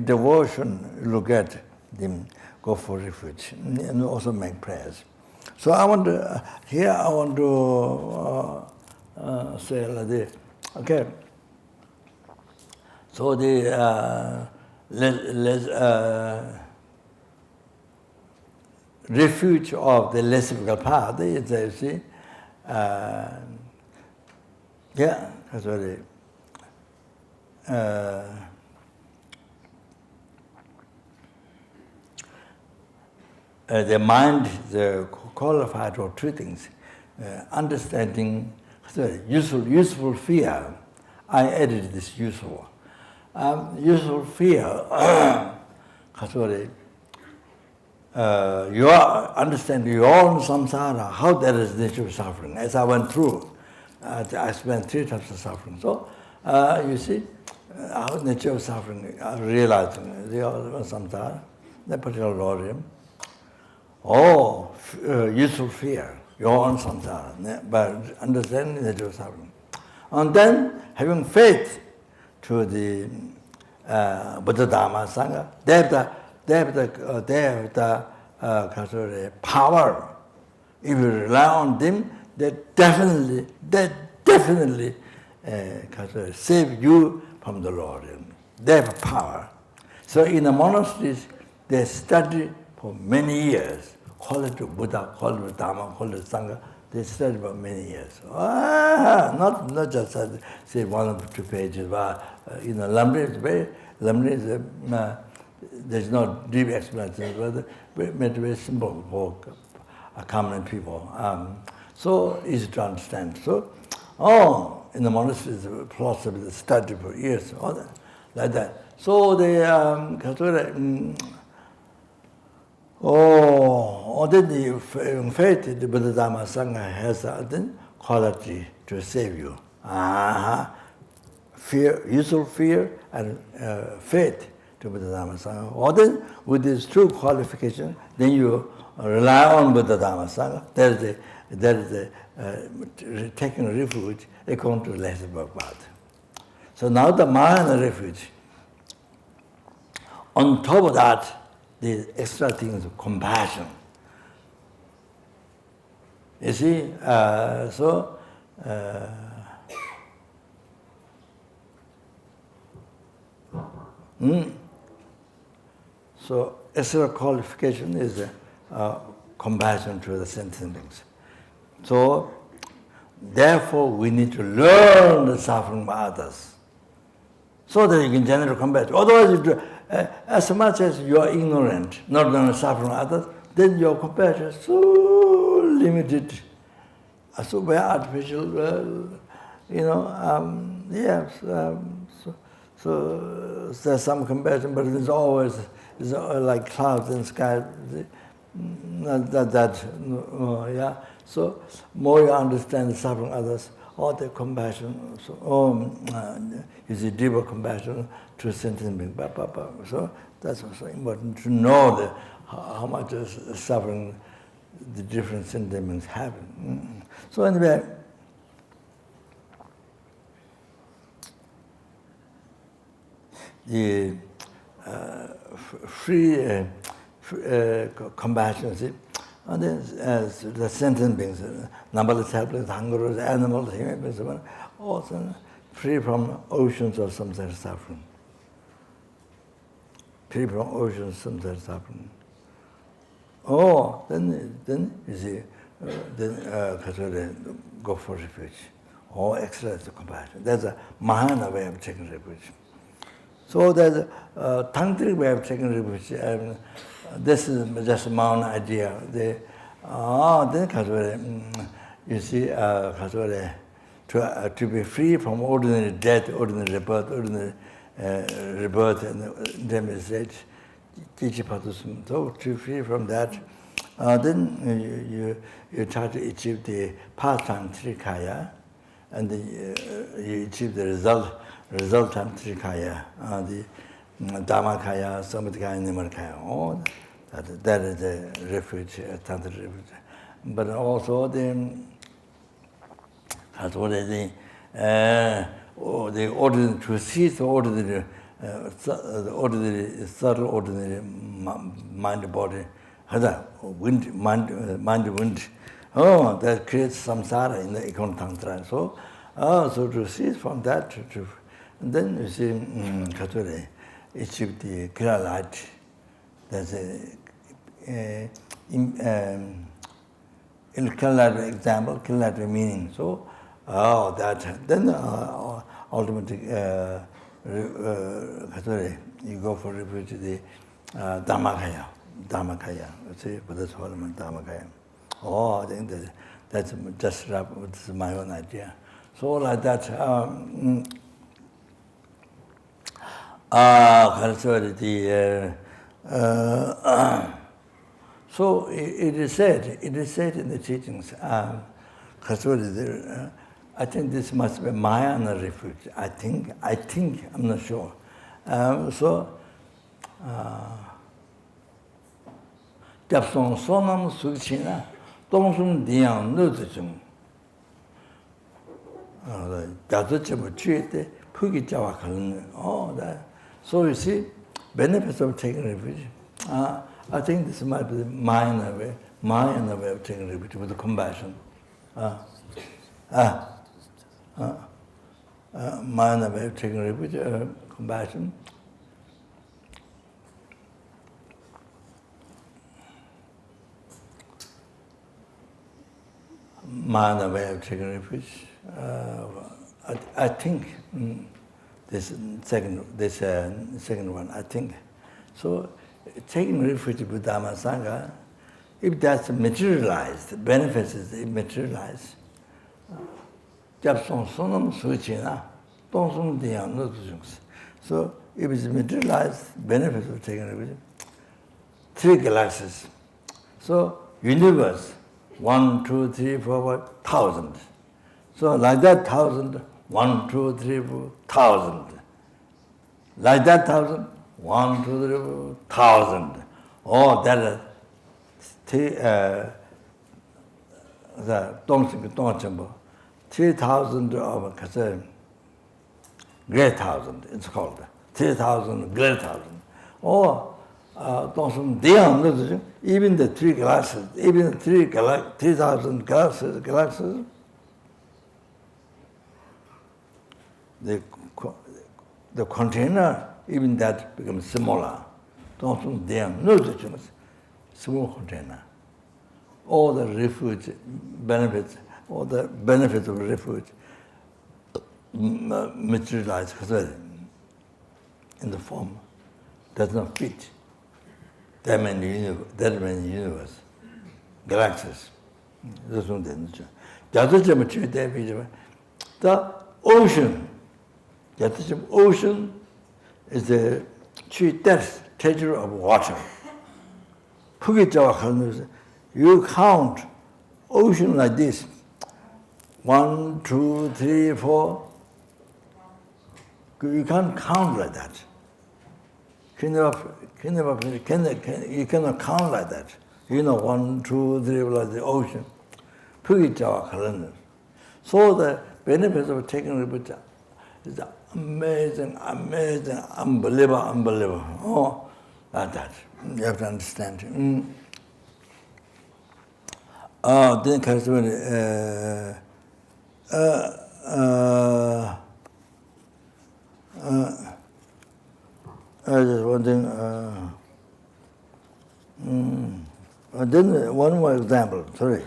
devotion, look at them, go for refuge, and also make prayers. So I want to, here I want to say like this, okay. So the refuge of the less difficult path is, you see, sorry. The mind is qualified for two things. Understanding, useful fear. I added this useful. Useful fear, you understand your own samsara, how there is nature of suffering. As I went through, I spent 3 types of suffering. So, you see, how nature of suffering, realizing the samsara, the particular Lord. Useful fear, your own samsara, but understanding the nature of suffering. And then having faith to the Buddha Dharma Sangha, they have the power. If you rely on them, they definitely save you from the Lord. They have power. So in the monasteries, they study for many years. Call it Buddha, call it Dharma, call it Sangha. They study for many years. Not just say 1 or 2 pages. But Lamri is there's no deep explanation, but made very simple for common people. So easy to understand. So, in the monasteries, philosophy is studied for years, all that, like that. So they then the faith, the Buddha Dharma Sangha has a quality to save you. Fear, useful fear, and faith to Buddha Dharma Sangha. Or then, with this true qualification, then you rely on Buddha Dharma Sangha. That is taking refuge according to LZR Bodhichitta. So now the Mahayana refuge. On top of that, the extra thing is compassion. You see, so extra qualification is compassion to the sentient beings. So, therefore, we need to learn the suffering of others, so that you can generate compassion. Otherwise, as much as you are ignorant, not knowing the suffering of others, then your compassion is so limited, so very artificial. So there's some compassion, but it's always like clouds in the sky. So more you understand the suffering of others, all the compassion, you see deeper compassion to sentient being. So that's also important to know how much suffering the different sentient beings have. So anyway, the free compassion, see, and then as the sentient beings, numberless, helpless, hungerless, animals, human beings, also free from oceans of samsara suffering. Free from oceans of samsara suffering. Then you see, then go for refuge. Extra is compassion. That's a Mahayana way of taking refuge. So there's a tantric way of taking refuge. This is just my own idea. Then you see, to be free from ordinary death, ordinary rebirth, and demonstrate. So to be free from that, then you try to achieve the pastime trikaya, and you achieve the resultant trikaya, the dharmakaya, samadhikaya, nimarkaya. That is the refuge, tantra refuge. But also the ordinary, to cease the ordinary, subtle ordinary mind body, mind. That creates samsara in the econ tantra. So to cease from that, and then you see, achieve the clear light. That's a clear example, clear meaning. So, then ultimately, you go for refuge to the Dharmakaya. See, Buddha's Holy Dharmakaya. I think that's just this is my own idea. So like that, so it is said in the teachings, I think this must be Mahayana refuge. I think, I'm not sure. Japsong sonam sukhchina, tongsum diyang nudujung. Jazuchibu chuyete, pugi jawa kalun. So you see, benefits of taking refuge. I think this might be the Mahayana way of taking refuge with the compassion. Mahayana way of taking refuge, compassion. Mahayana way of taking refuge. I think this second one. I think so. Taking refuge with Dharma Sangha, if that's materialized, benefits is materialized. So if it's materialized, benefits of taking refuge, 3 galaxies. So universe, 1, 2, 3, 4, 5, 1,000. So like that 1,000, 1, 2, 3, 4, 1,000. Like that 1,000, 1, 2, 3, 4, 1,000. That is the Dongchimbo, 3,000 of great thousand, it's called 3,000 great thousand. Or even the three galaxies, even the 3,000 galaxies, the container, even that becomes smaller. Small container. All the refuge benefits, all the benefits of refuge materialize in the form does not fit that many universe, galaxies. The ocean, ocean is the treasure of water. You count ocean like this, 1, 2, 3, 4. You can't count like that. You cannot count like that. 1, 2, 3, like the ocean. So the benefits of taking rebirth is amazing, unbelievable. Oh, like that. You have to understand. Then just one thing. Then one more example. Sorry.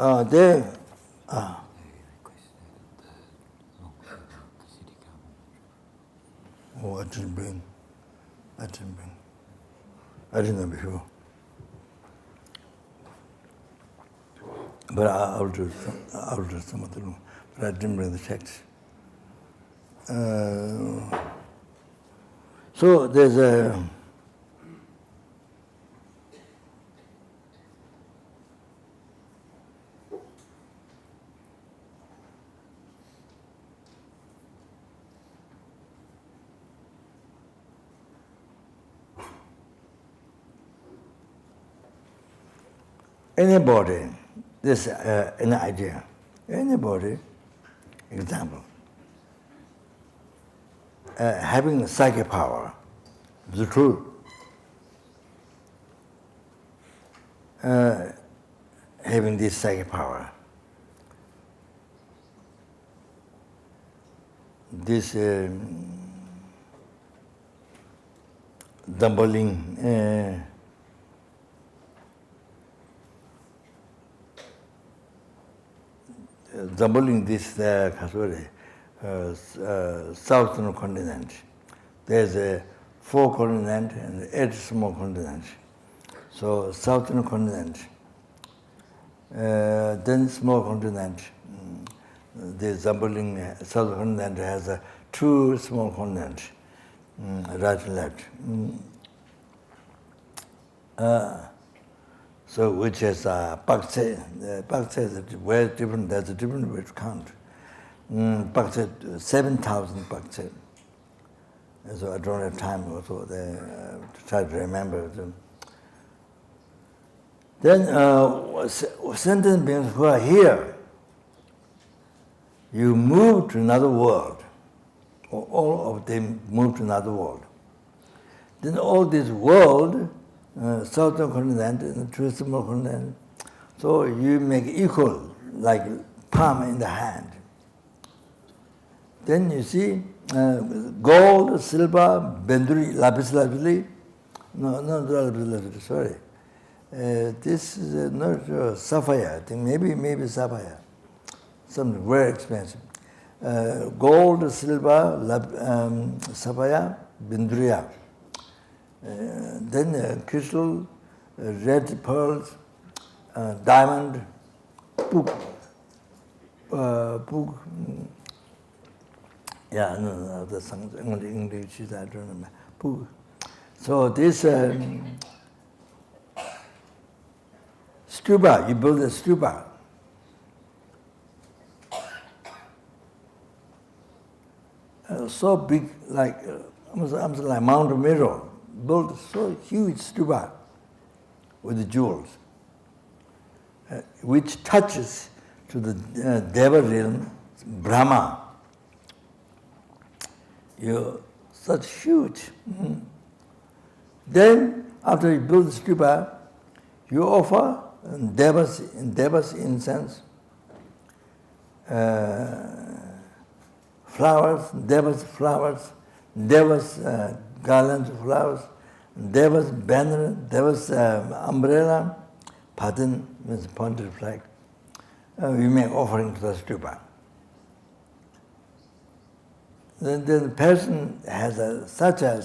Oh, I didn't bring. I didn't know before. But I'll do some of the room. But I didn't bring the text. So there's a anybody, this an idea, anybody, example, having psychic power, the truth, having this psychic power, this dumbling, doubling this southern continent. There's a 4 continent and 8 small continents. So southern continent, then small continent. The doubling southern continent has 2 small continents, right and left. So which is Pakse. Pakse is very different. There's a different way to count. Pakse, 7,000 Pakse. So I don't have time also to try to remember them. Then sentient beings who are here, you move to another world. Or all of them move to another world. Then all this world, southern continent and 2 small continent. So you make equal, like palm in the hand. Then you see gold, silver, benduri, lapis lazuli. No, not lapis lazuli, sorry. This is not sapphire, I think maybe sapphire. Something very expensive. Gold, silver, sapphire, benduria. Then crystal, red pearls, diamond, book. Yeah, no, that's only English, I don't remember. Book. So this stupa, you build a stupa. so big, like almost like Mount Meru, built so huge stupa with the jewels, which touches to the Deva realm, Brahma. Such huge. Then, after you build the stupa, you offer Devas incense, flowers, Devas garlands of flowers, Devas banner, Devas umbrella, Patan means pointed flag. We make offering to the stupa. The person has such a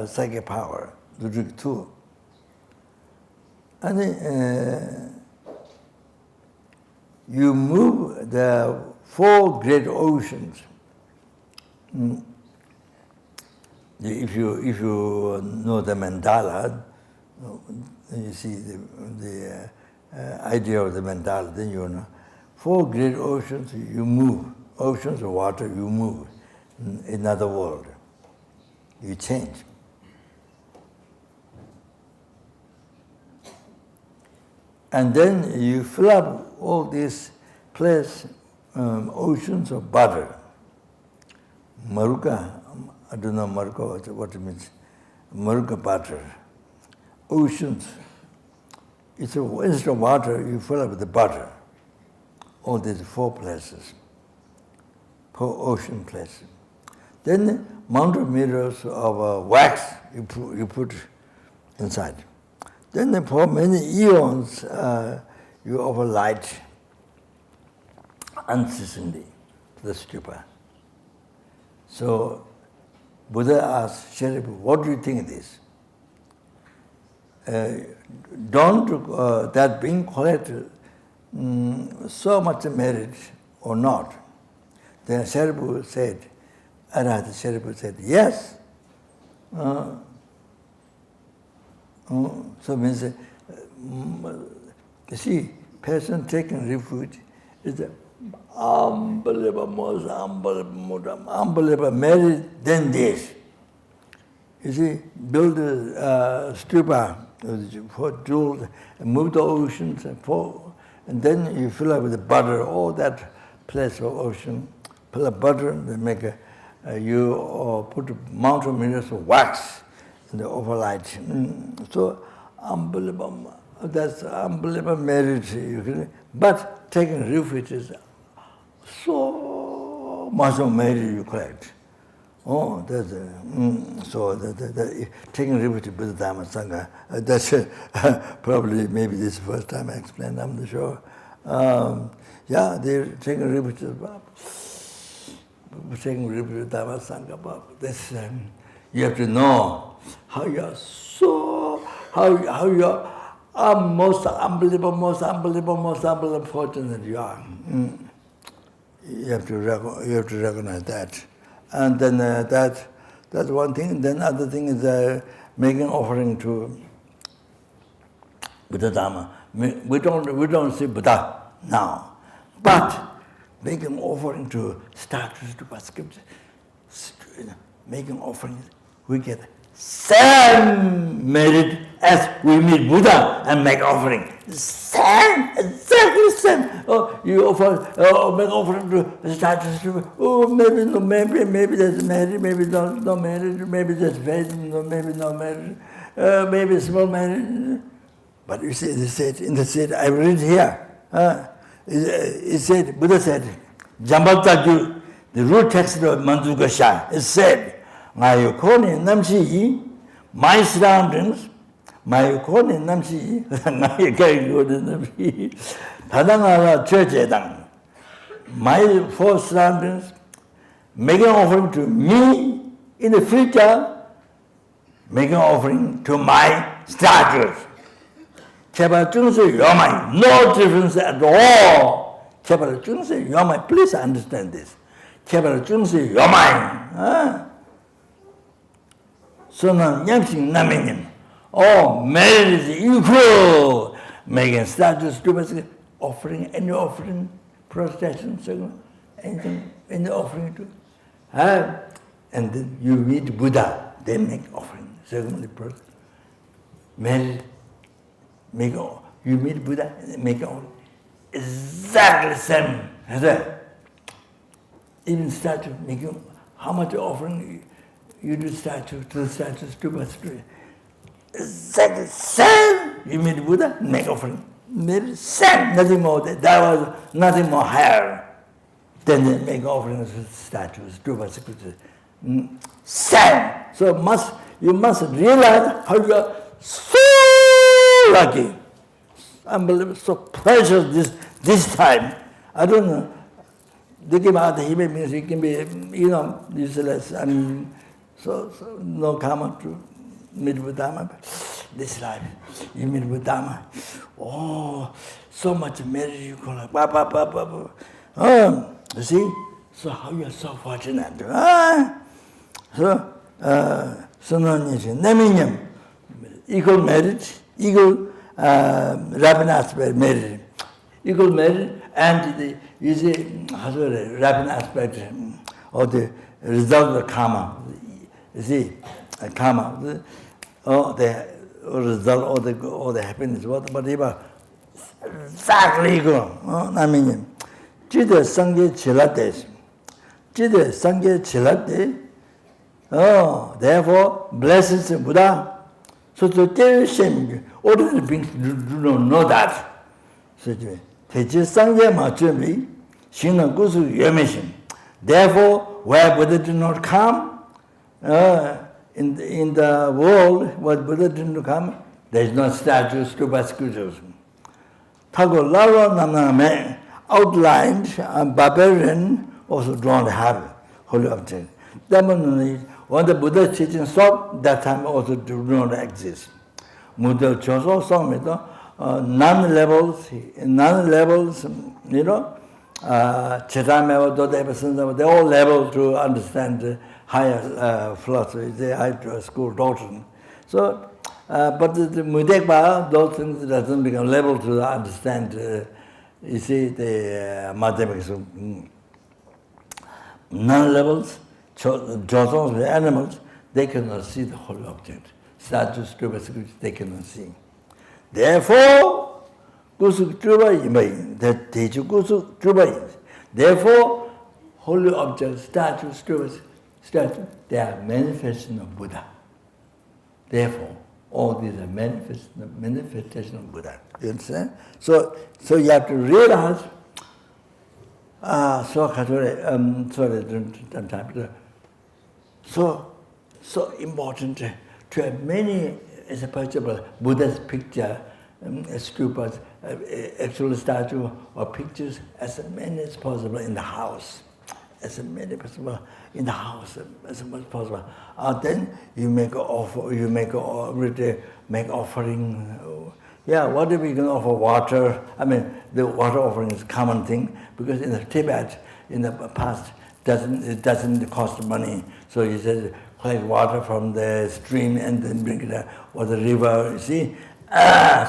psychic power to do too. And you move the 4 great oceans. If you know the mandala, you see the idea of the mandala, then you know 4 great oceans you move. Oceans of water you move. In another world, you change. And then you fill up all these place, oceans of butter. Maruka, I don't know Maruka, what it means. Maruka butter. Oceans. It's instead of water, you fill up with the butter. All these 4 places. 4 ocean places. Then mountain mirrors of wax you put inside. Then for many eons you offer light unceasingly to the stupa. So Buddha asked Sheriff, what do you think of this? Don't that being collected so much merit or not? Then Sheriff said, Arahata Sheriff said, yes. So means, you see, person taking refuge is the unbelievable, most unbelievable merit than this. You see, build a stupa for jewels, move the oceans, and then you fill up with the butter, all that place of ocean, fill up butter, and make you put mountain mirrors of wax in the overlight. So unbelievable, that's unbelievable merit. But taking refuge is so much of merit you collect. Oh, that's so taking refuge with the Dharma Sangha. That's probably maybe this is the first time I explained. I'm not sure. Yeah, they're taking refuge. Taking refuge with Dharma Sangha. This you have to know how you are how you are most unbelievable fortunate you are. You have to recognize that. And then that's one thing. Then other thing is making offering to Buddha Dharma. We don't see Buddha now, but making offering to statues, to scripture, making offerings, we get same merit as we meet Buddha and make offering. Same, exactly same. Oh, you offer, make offering to statues. Oh, maybe no, maybe there's merit, maybe no merit, maybe there's faith, maybe no merit, maybe small merit. But you see, in the state, I read here. It said, Buddha said, Jambal-taju, the root text of Manduka Shah, it said, my surroundings, my my 4 surroundings, making offering to me in the future, making offering to my statues. No difference at all. Please understand this. So now, merit is equal. Making statues, offering, any offering, prostration, anything, any offering to. and then you meet Buddha, they make offering. Second person, married, you meet Buddha, make offering. Exactly same. Even statue making, how much offering you do statue to the statue, stupa, exactly same. You meet Buddha, make offering. Same, nothing more. That was nothing more higher. Then they make offerings with statues, stupa, same. So you must realize how you are so lucky, unbelievable, so precious this time. I don't know. They came out the human beings, it can be, useless. I mean, so no karma to meet with Dharma. But this life, you meet with Dharma. Oh, so much merit you call it. You see? So how you are so fortunate. Equal merit, equal rapid aspect merit. Equal merit and you see, rapid aspect of the result of karma. You see, karma, the result of the happiness, whatever, exactly equal. I mean, Jida Sangye Chilate. Jida Sangye Chilate. Oh, therefore, blessed Buddha. So to tell you shame, ordinary beings do not know that. So Teji Sangye Machumi, Shina Gusu Yemishin. Therefore, where Buddha did not come, in the world where Buddha did not come, there is no statues, stupa, sculptures. Thakur Laro Namame outlined barbarian also don't have holy object. Definitely, when the Buddha's teaching stopped, that time also do not exist. Buddha Choso Somito, non-levels, Chaitanya, they're all level to understand higher philosophy, the higher school doctrine. So, but the Mudekpa, those things doesn't become level to understand, you see, the mathematics. Non-levels, Josons, the animals, they cannot see the whole object. Statues, they cannot see. Therefore, therefore, holy objects, statues, they are manifestation of Buddha. Therefore, all these are manifestation of Buddha. You understand? So you have to realize. So important to have many, as a possible, Buddha's picture, stupas, actual statue or pictures, as many as possible in the house. As many as possible in the house, as much as possible. Then you make offering. Yeah, whatever you can offer, water. I mean, the water offering is a common thing because in the Tibet, in the past, it doesn't cost money. So you said collect water from the stream and then bring it out, or the river. You see.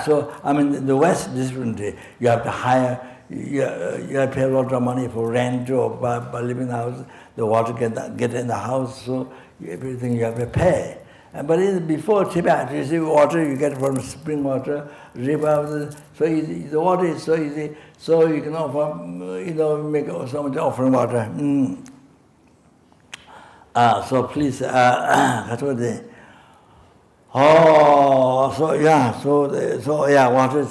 So I mean, in the West is different. You have to hire. You have to pay a lot of money for rent or by living in the house. The water get in the house, so everything you have to pay. But before Tibet, you see water you get from spring water, river. So easy. The water is so easy. So you can offer, make so much offering water. So please, that's what they. Water is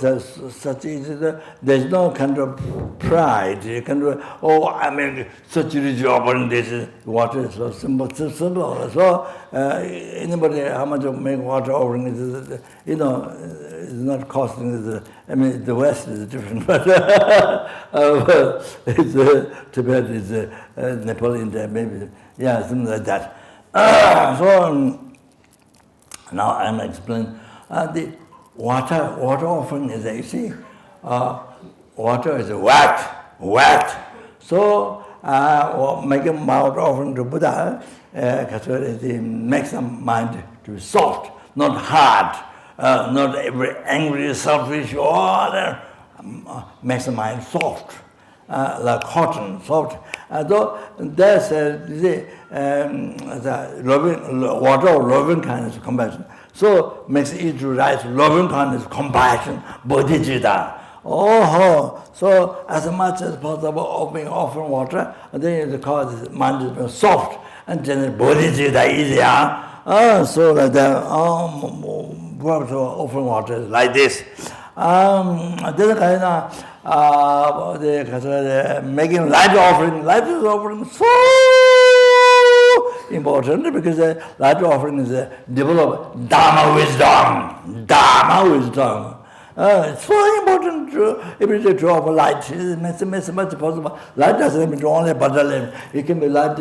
such easy. There's no kind of pride. You can do, I make such a rich offering. This water is so simple. So anybody, how much of make water offering is, it's not costing. I mean, the West is different, but Tibet is Nepal, India, maybe, something like that. Now I'm explaining the water offering is, you see, water is wet. So make a water offering to Buddha, makes the mind to be soft, not hard, not every angry, selfish, makes the mind soft, like cotton, soft. So there's the loving water or loving kindness, compassion. So makes it to rise loving kindness, compassion, bodhicitta. So as much as possible, offering water, and then the cause mind is soft and then bodhicitta easier. So like that, offering water is like this. This kind of making light offering so important because the light offering is develop dharma wisdom. It's so important to offer light. It's much possible. Light doesn't mean only butter. It can be light,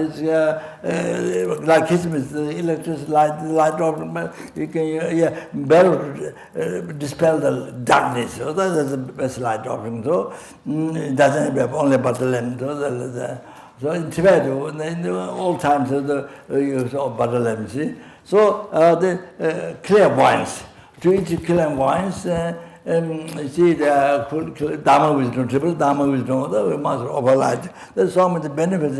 like Christmas, electricity light offering. You can better dispel the darkness. So that's the best light offering. So it doesn't have only butter. So in Tibet, in the old times, they use butter lamp. So the clairvoyance, to each clairvoyance. See the dharma wisdom, triple dharma wisdom, we must overlight. There's so many benefits.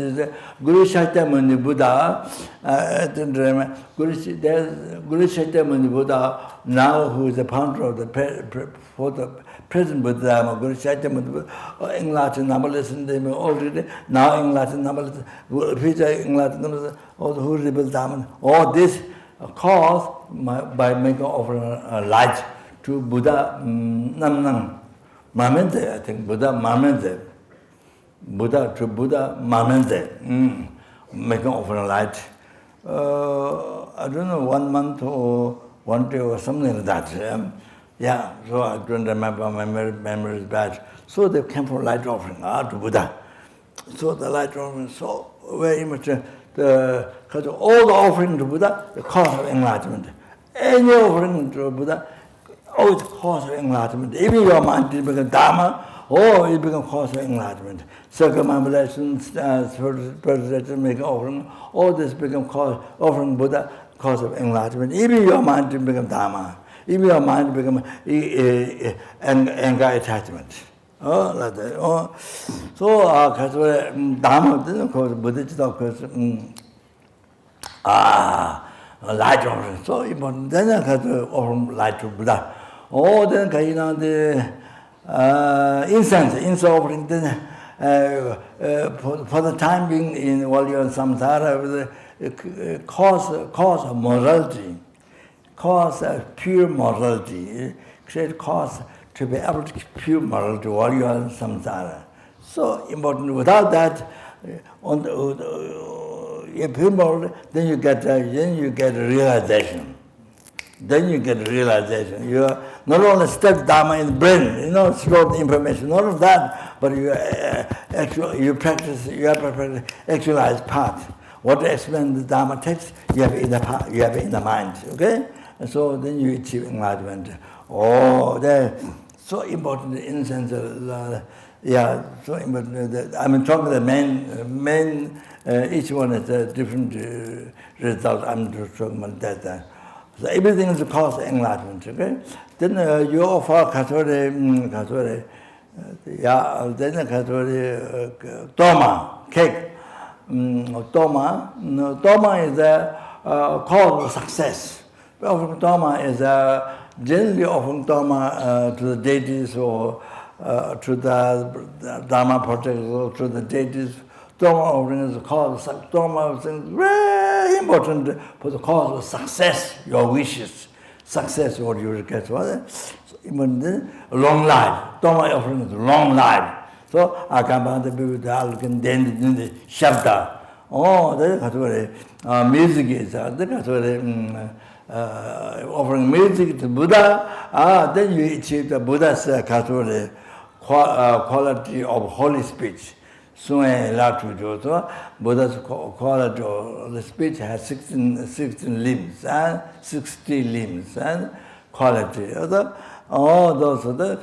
Guru Shakyamuni Buddha, Guru Shakyamuni Buddha, now who is the founder of the present Buddha, Guru Shakyamuni Buddha, English numberless in them already, now English numberless, future English numberless, all who rebel dharma. All this caused by making offering light to Buddha Mamente, I think Buddha Mamente. Buddha Mamente. Making offering light. I don't know, 1 month or 1 day or something like that. Yeah, so I don't remember, my memory is bad. So they came for light offering to Buddha. So the light offering is so very much, because all the offering to Buddha, the cause of enlightenment. Any offering to Buddha, it's cause of enlightenment. Even your mind did become dharma, it becomes cause of enlightenment. Circumambulation, spiritual making offering, all this become cause, offering Buddha, cause of enlightenment. Even your mind did become dharma. Even your mind become anger attachment. Like that. So, because dharma doesn't cause Bodhichitta, light offering, so important. Then I have to offer light to Buddha. Then the incense offering. Then for the time being, while you're in samsara, cause of morality, cause of pure morality, create cause to be able to keep pure morality while you are in samsara. So important. Without that, pure morality, then you get realization. Then you get realization. You are not only stuck dharma in the brain, store the information, not of that, but you practice, you have to practice actualized part. What to explain the dharma text, you have in the mind, okay? And so then you achieve enlightenment. That's so important in the sense of, so important. I'm talking the main, each one is a different result. I'm just talking about that. So everything is the cause of enlightenment, okay? Then you offer then torma, cake. Torma is the cause of success. Offering torma is generally offering torma to the deities or to the dharma projects or to the deities. Torma offering is the cause of torma is very important for the cause of success, your wishes. Success, what you get. Long life. Torma offering is long life. So I come back to people can then the shabda. That's music is offering music to Buddha. Then you achieve the Buddha's quality of holy speech. Buddha's quality of the speech has 16 limbs and 60 limbs and quality. All those are the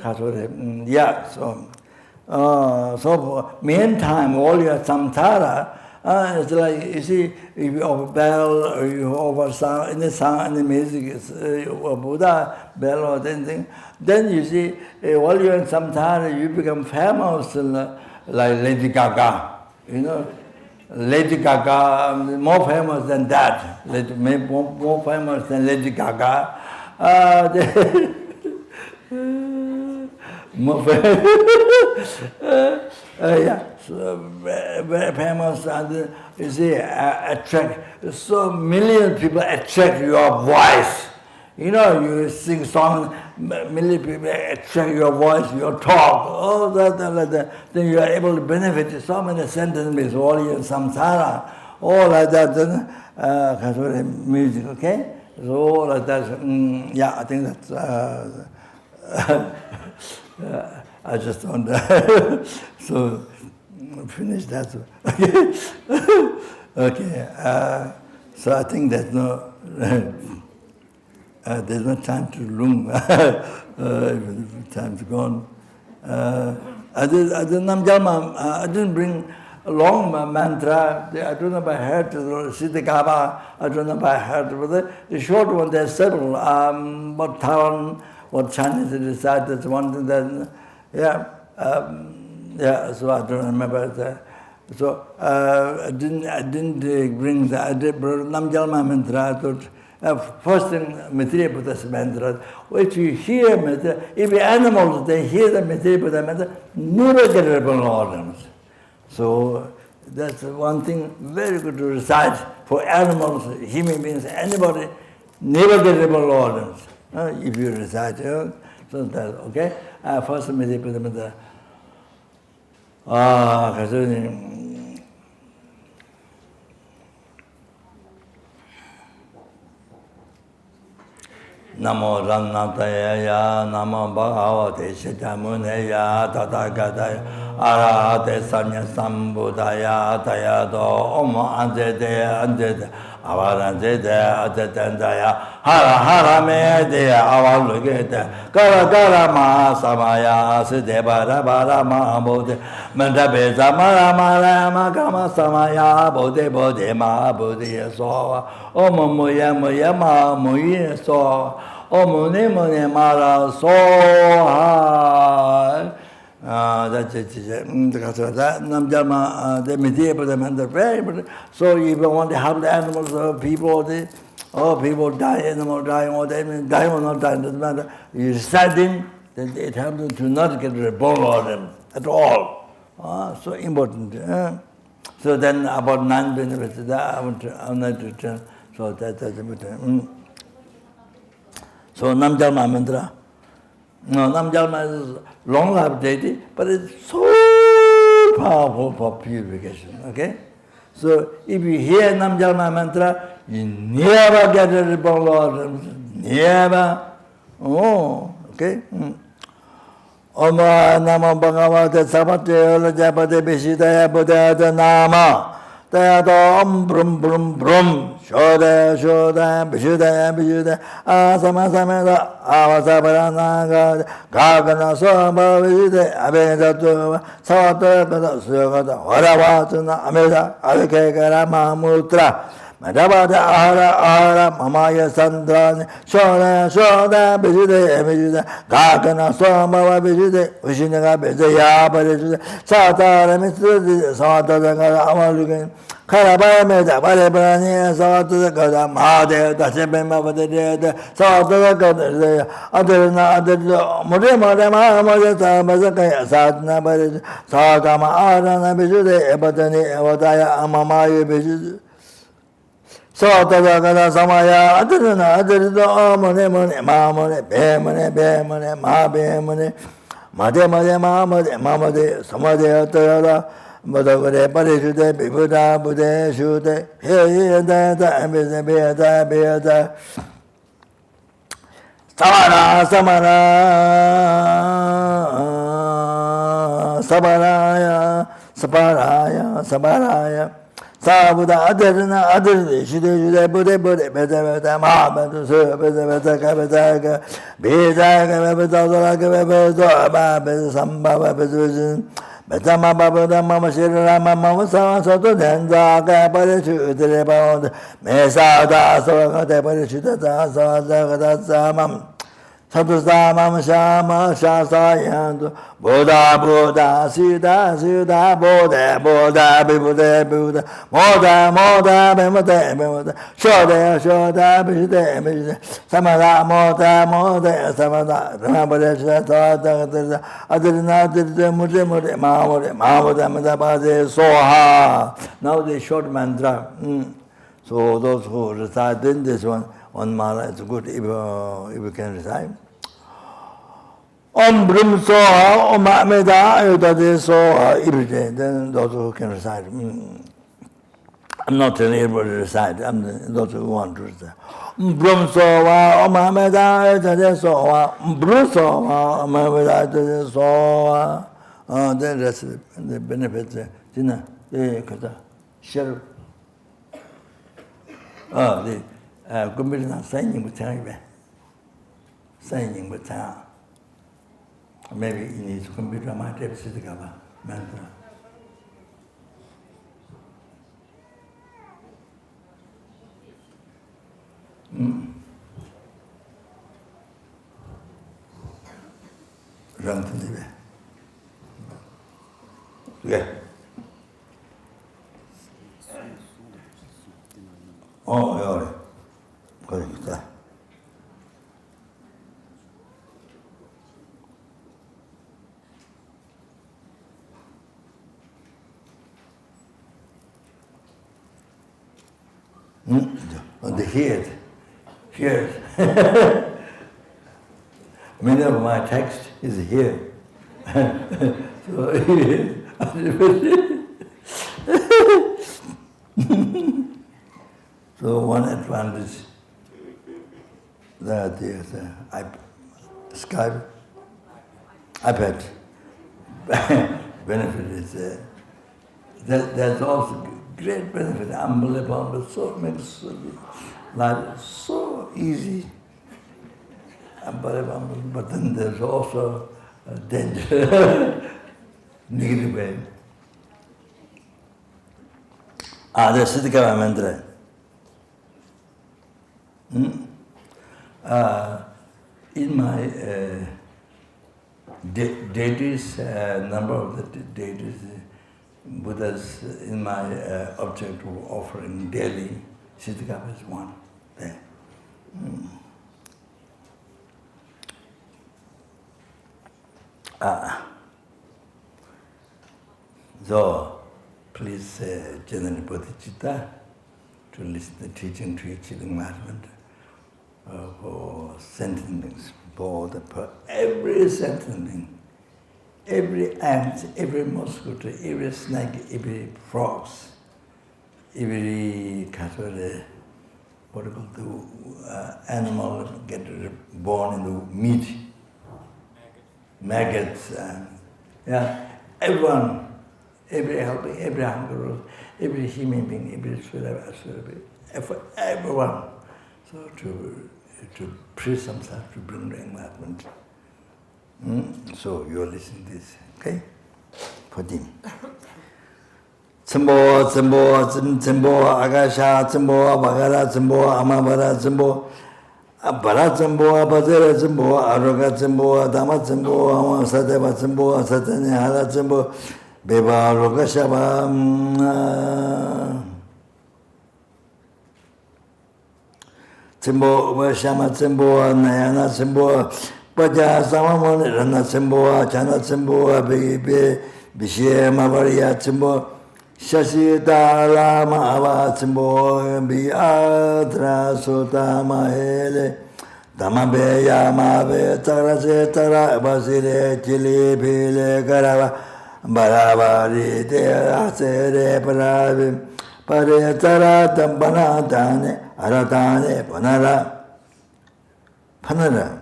so meantime, all your samsara, it's like, you see, if you offer bell or you offer sound, in the music is Buddha, bell or anything, then you see, while you're in samsara, you become famous like Lady Gaga. Lady Gaga, more famous than that. More famous than Lady Gaga. More famous. Yeah, so very famous. And you see, attract so million people attract your voice. You know, you sing songs, million people attract your voice, your talk, all that, then you are able to benefit so many sentences, all in samsara, all like that, then, music, okay? So all like that, yeah, I think that's, I just want to, so finish that. Okay, so I think there's no, there's no time to loom. Time's gone. I did Namgyalma. I didn't bring a long mantra. I don't know if I heard Ksitigharba. I don't know if I heard. But the short one, there's several. What Taiwan, what Chinese recite. That's one thing. That yeah. So I don't remember that. So I didn't bring that. I did Namgyalma mantra. I thought. First thing, Maitreya Buddha's mantra. If you hear Maitreya, if animals, they hear the Maitreya Buddha mantra, never get rebel organs. So that's one thing very good to recite for animals, human beings, anybody, never get rebel organs. If you recite, so that's okay. First Maitreya Buddha mantra. Namo Ranataya, Namo Bhagavate Shitamunaya, Tathagata Arahate Sanya Sambudaya, Tayado, Om Anjete, Anjete, Avaranjete, Atetandaya, Hara Hara Medea, Avalugete, Kara Kara Maha Samaya, Sidebara Bara Mahabode, Mandabeza Mara Mara Makama Samaya, Bode Bode Maha Bodhi Soa, Om Muya Muya Maha Muya Soa. Om Mune Mara Soha. That's it. Namgyalma, the Maitreya Buddha mantra, very important. So if you want to help the animals, people, people die, animals dying, or they die or not die, doesn't matter. You recite them, then it helps them to not get reborn on them at all. So important. So then about 9 benefits, I want to return. So that's important. So Namgyalma mantra. No, Namgyalma is long life deity, but it's so powerful for purification. Okay? So if you hear Namgyalma mantra, you never get a reborn Lord. Never. Oh, okay? Om Namo Bhagavate Samate Olajapate Bishitaya Buddha Nama. Tayado Om Brum Brum Brum. Shoda Shoda Bishudaya Bishudaya Asama Sameda Avasabarana Gagana Soma Vijay Abedatu Savata Sugata Horavatuna Ameda Avekara Mahamutra Madhavada Ahara Ahara Mamaya Sandran Shoda Shoda Bishudaya Bishudaya Gagana Soma Vijay Vishinaga Bijaya Bishudaya Satara Mitsudi Satara Amalugan Karabaya Meda Barabrani Savata Gada Mahade Tashabema Vadada Savata Gada Adarna Adar Murima Ramada Mazaka Sadna Bad Sagama Arana Bijude Ebatani Evataya Amamaya Bijude Savata Gada Samaya Adarna Adarda Amone Mamone Bemone Bemone Ma Bemone Made Made Mamade Mamade Samade Atara Madhavare Parishute, Buddha, Buddha, Shute, Hey, Beda, Beda, Samara, Samara, Sabaraya, Sabaraya, Sabaraya, Sabuddha, Adarna, Adar, Shute, Buddha, Buddha, Beda, Mahabadu, Beda, Beda, Beda, Beda, Beda, Sambhava, Beda, Betama Babuda Mama Shira Mama Sato Denza Kaparichu Telebond Mesada Sogate Parichuta Samam Sadhusa Mama Shama Shasa Yandu Buddha Buddha Sita Sita Buddha Buddha Buddha Buddha Moda Moda Bimada Bimada Shoda Shoda Bishde Bishde Samada Moda Moda Samada Ramabada Shata Adrina Mudi Mudi Mahmudi Mahmuda Madabade Soha. Now the short mantra. So those who recite in this one on Mala, it's good if you can recite. Om Brum Soha, Om Ameda, Ayodade Soha, every day. Then those who can recite. I'm not telling everybody to recite, I'm those who want to recite. Om Brum Soha, Om Ameda, Ayodade Soha, Om Brum Soha, Om Ameda, Ayodade Soha. Then that's the benefits. Tina, share. The computer signing with time. Signing with time. Maybe in his computer might have Ksitigharba mantra. Run to the way. Yeah. Oh, yeah. Correct. The head. Many of my text is here. So one advantage that is Skype, iPad benefit is there's also great benefit, unbelievable, so makes life so easy, unbelievable. But then there's also a danger, negative way. The Ksitigharba mantra. In my deities, number of the deities, Buddhas in my object of offering daily, Ksitigharba is one there. So, please channel Bodhichitta to listen to the teaching to achieve enlightenment. For sentences, for every sentence, every ant, every mosquito, every snake, every frog, every what do you call the animal get born in the meat, maggots, everyone, every helping, every hunger, every human being, every spirit, for everyone. So to praise themselves to bring the enlightenment. So you are listening to this, okay? For them. Tsimbo, Akasha, Tsimbo, Bagara, Tsimbo, Amabara, Tsimbo, Abara, Tsimbo, Abazera, Tsimbo, Aroga, Tsimbo, Dama, Tsimbo, Sateva, Tsimbo, Satanihara, Tsimbo, Beba, Roga, Shaba, Tsimbo, Shama, Tsimbo, Nayana, Tsimbo, Paja, Samamon, Rana, Tsimbo, Chana, Tsimbo, Bibi, Bishia, Mavaria, Tsimbo, Shashita, Lama, Ava, Tsimbo, Biatra, Sota, Mahele, Damabe, Yamabe, Tarase, Tara, Basile, Chili, Pile, Garava, Baravari, Asere, Paravi, Pare, Tara, Tampana, Tane, Aratane, Panara,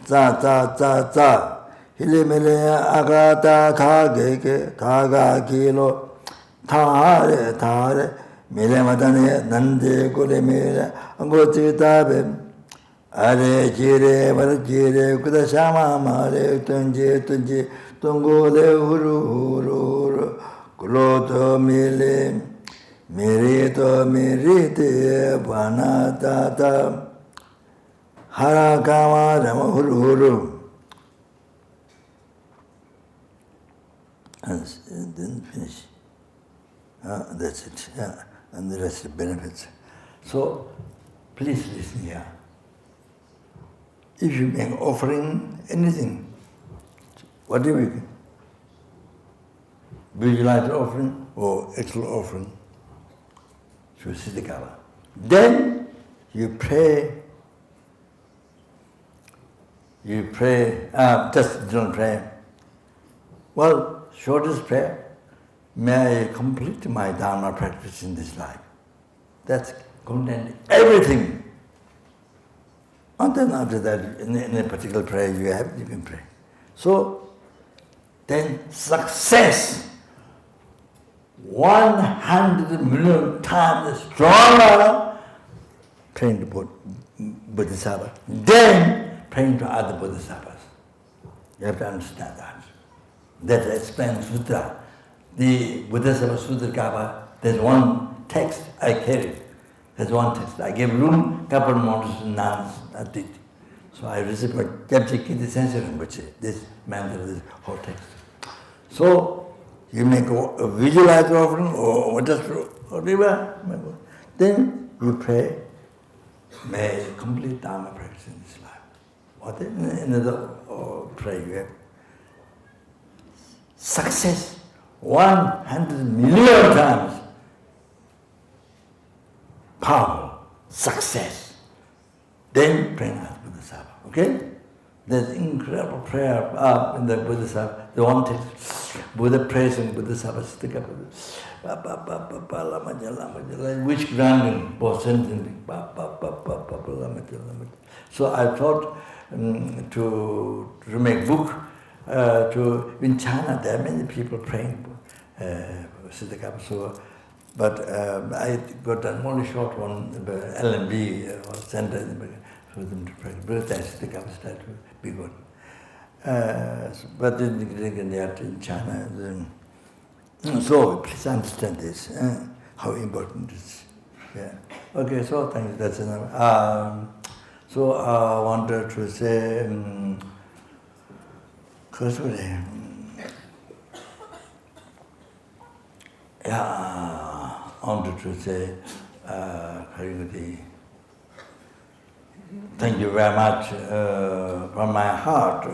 Za, Hilimile, Agata, Kageke, Kaga, Kilo, Tare, Milematane, Nande, Kulimile, Angotitabe, Are, Jire, Varjire, Kudashama, Mare, Tunji, Tungole, Huru, Kuloto, Mile, Mirite, Vanatata, Harakama Dhamma Huru Huru. And then finish. That's it. Yeah. And the rest of benefits. So, please listen here. If you make offering, anything, whatever you can, visualize offering or actual offering to Ksitigharba. Then you pray, just don't pray. Well, shortest prayer, may I complete my dharma practice in this life. That's contains everything. And then after that, in a particular prayer you can pray. So, then success 100 million times stronger praying to Bodhisattva, then praying to other Bodhisattvas. You have to understand that. That explains Sutra. The Bodhisattva Ksitigharba, there's one text I carried. There's one text. I gave room, couple of months and nuns, that's it. So I received a Rinpoche, this mantra, this whole text. So you make a visualized offering or just whatever, then you pray, may I complete dharma practice in this life. What another prayer you have? Success 100 million times powerful, success. Then pray at Bodhisattva. Okay? There's incredible prayer in the Bodhisattva. The one text, Buddha praising Bodhisattva, which grounding, both sentencing. So I thought to make book. In China, there are many people praying Ksitigharba. So, but I got an only short one, LMB or center for them to pray. Ksitigharba started to be good. But in China, so please understand this, how important it is. Yeah. Okay, so thank you. That's enough. So I wanted to say, I wanted to say, thank you very much from my heart.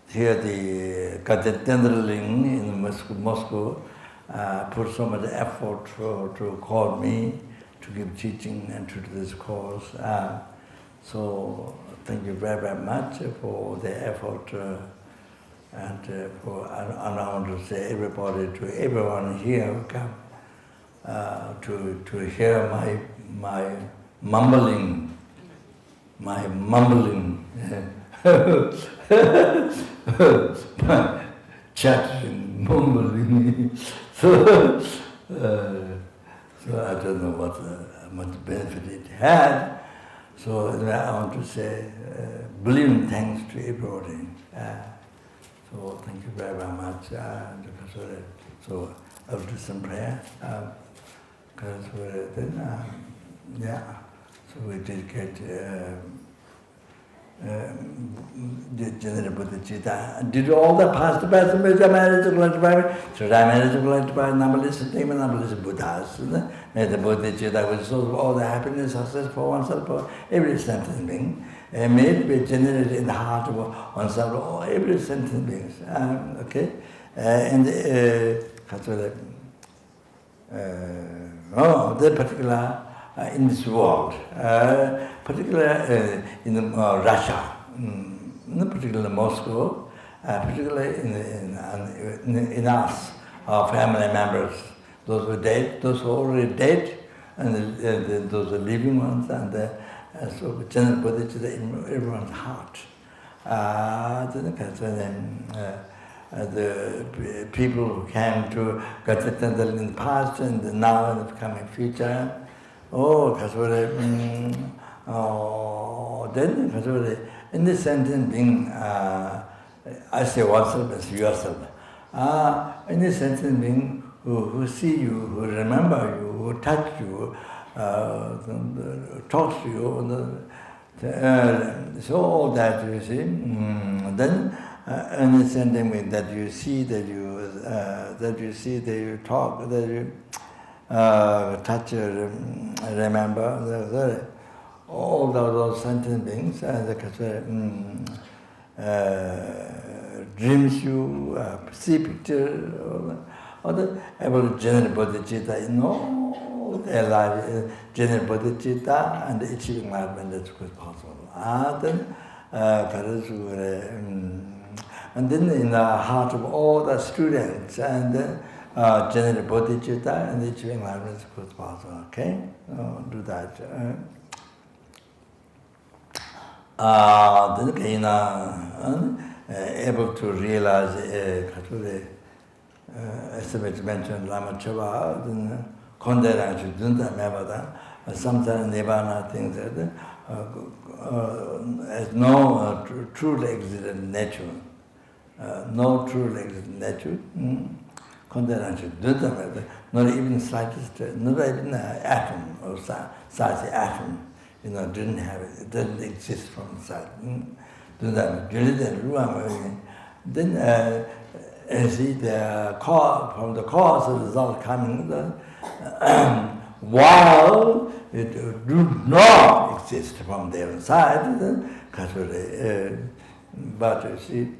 Here the Cathedral in Moscow put so much effort to call me to give teaching and to do this course. So thank you very, very much for the effort and I want to say everybody, to everyone here who come to hear my mumbling, chattering, mumbling. So I don't know what much benefit it had. So I want to say believing thanks to everybody. So thank you very, very much. So I'll do some prayer. So we dedicate Maitreya Buddha. Did all the past should I manage to collect by numberless Buddhas? Maitreya Buddha, which shows all the happiness, success for oneself, for every sentient being. May it be generated in the heart of oneself, or every sentient being. Okay? And the particular in this world, particularly in Russia, particularly Moscow, particularly in us, our family members, those who are dead, those who are already dead, and those who are living ones, and so General Bodhichitta in everyone's heart. The people who came to Ksitigharba in the past and now in the coming future, then in this sentence being, I say oneself as yourself. In this sentence being, who see you, who remember you, who touch you, talks to you, So that you see, then understanding that you see, that you see, that you talk, that you touch, remember, all those sentient beings, dreams you, see picture, or the able general bodhicitta, their life, general bodhicitta, and achieving enlightenment as quick as possible. Then, and then in the heart of all the students, and general bodhicitta, and achieving enlightenment as quick as possible. Okay, do that. Then able to realize as I mentioned, Lama Chava, then Konderang Dunta Mevada, sometimes Nibbana things that has no truly existent nature. No truly existent nature. Konderang Dunta Mevada, not even slightest, not even an atom or size atom. Didn't have it. It doesn't exist from inside. Then see the cause, from the cause of the result coming, while it do not exist from the inside, but you see,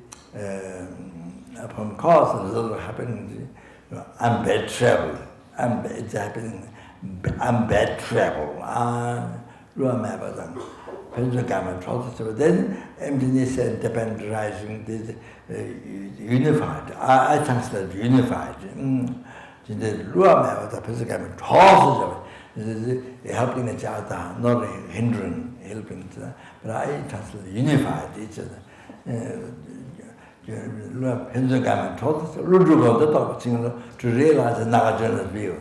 from cause of the result happening, I'm bad travel. It's happening. I'm bad travel. Then emptiness and dependent rising is unified. I translate unified. Helping each other, not hindering, helping each other. But I translate unified each other. To realize the Nagarjuna's view.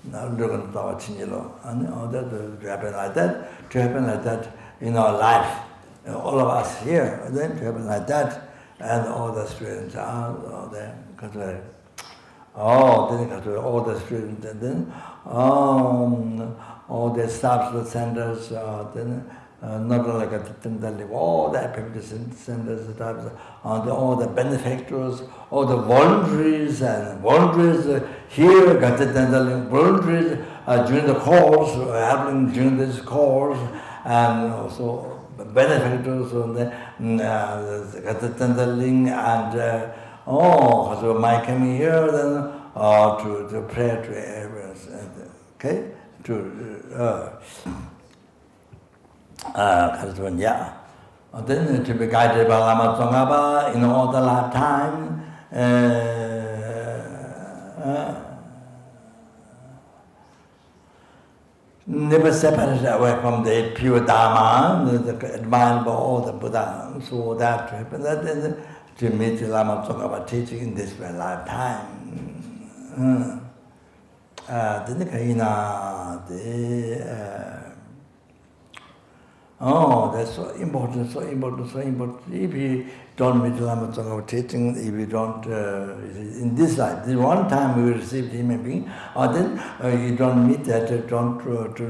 Now look at our Chinilo, and all that to happen like that, to happen like that in our life. All of us here, then to happen like that, and all the students are all there. Then all the students, and then all the staff, the centers, then not only all the FPMT centers, all the benefactors, all the voluntaries and voluntaries here, voluntaries during the course, happening during this course, and also benefactors on the and so my coming here then to pray to everyone, okay, then to be guided by Lama Tsongkhapa in all the lifetime, never separated away from the pure dharma, admired by all the Buddha, so that to happen, that to meet Lama Tsongkhapa teaching in this lifetime. That's so important, so important, so important. If you don't meet Lama Tsongkhapa teaching, if you don't, in this life, this one time we received human being, or then you don't meet that, to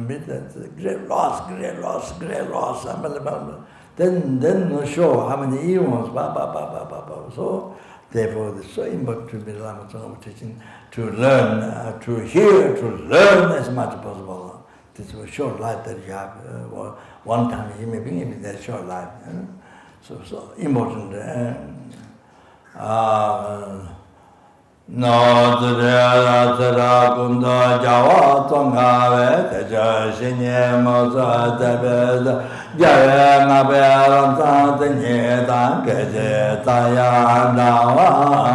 meet that, great loss, then show how many eons, So, therefore, it's so important to meet Lama Tsongkhapa teaching, to learn, to hear, to learn as much as possible. This is a short life that you have, one time human being in that short life. So important. No Tara Kunda Java Tonga Teja Shinye Mosa Tebed Jaya Naberam Santanye Tankeje Taya Dawa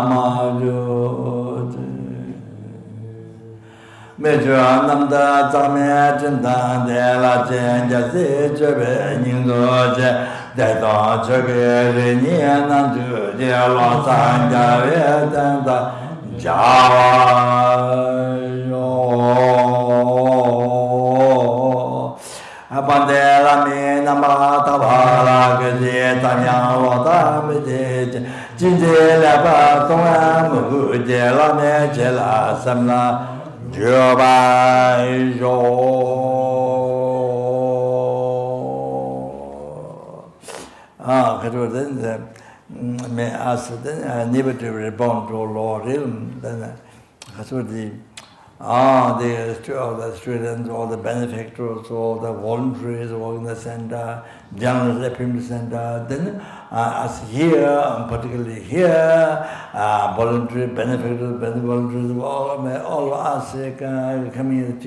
Majut Meja Namda Tame Chintan De La Chen Jasi Chebe Nyingdo Je Deta Chebe Rinye Nanju Je La San Jave Tenta Abandela me namata bala gaje tanya wata mede jinje la ba tonga mu je la me je la samla jo ba jo then may ask then never to reborn to Lord realm. Then all the students, all the benefactors, all the voluntaries working in the center, general FPMT center, then as here, particularly here, voluntary benefactors, voluntaries, all of us coming in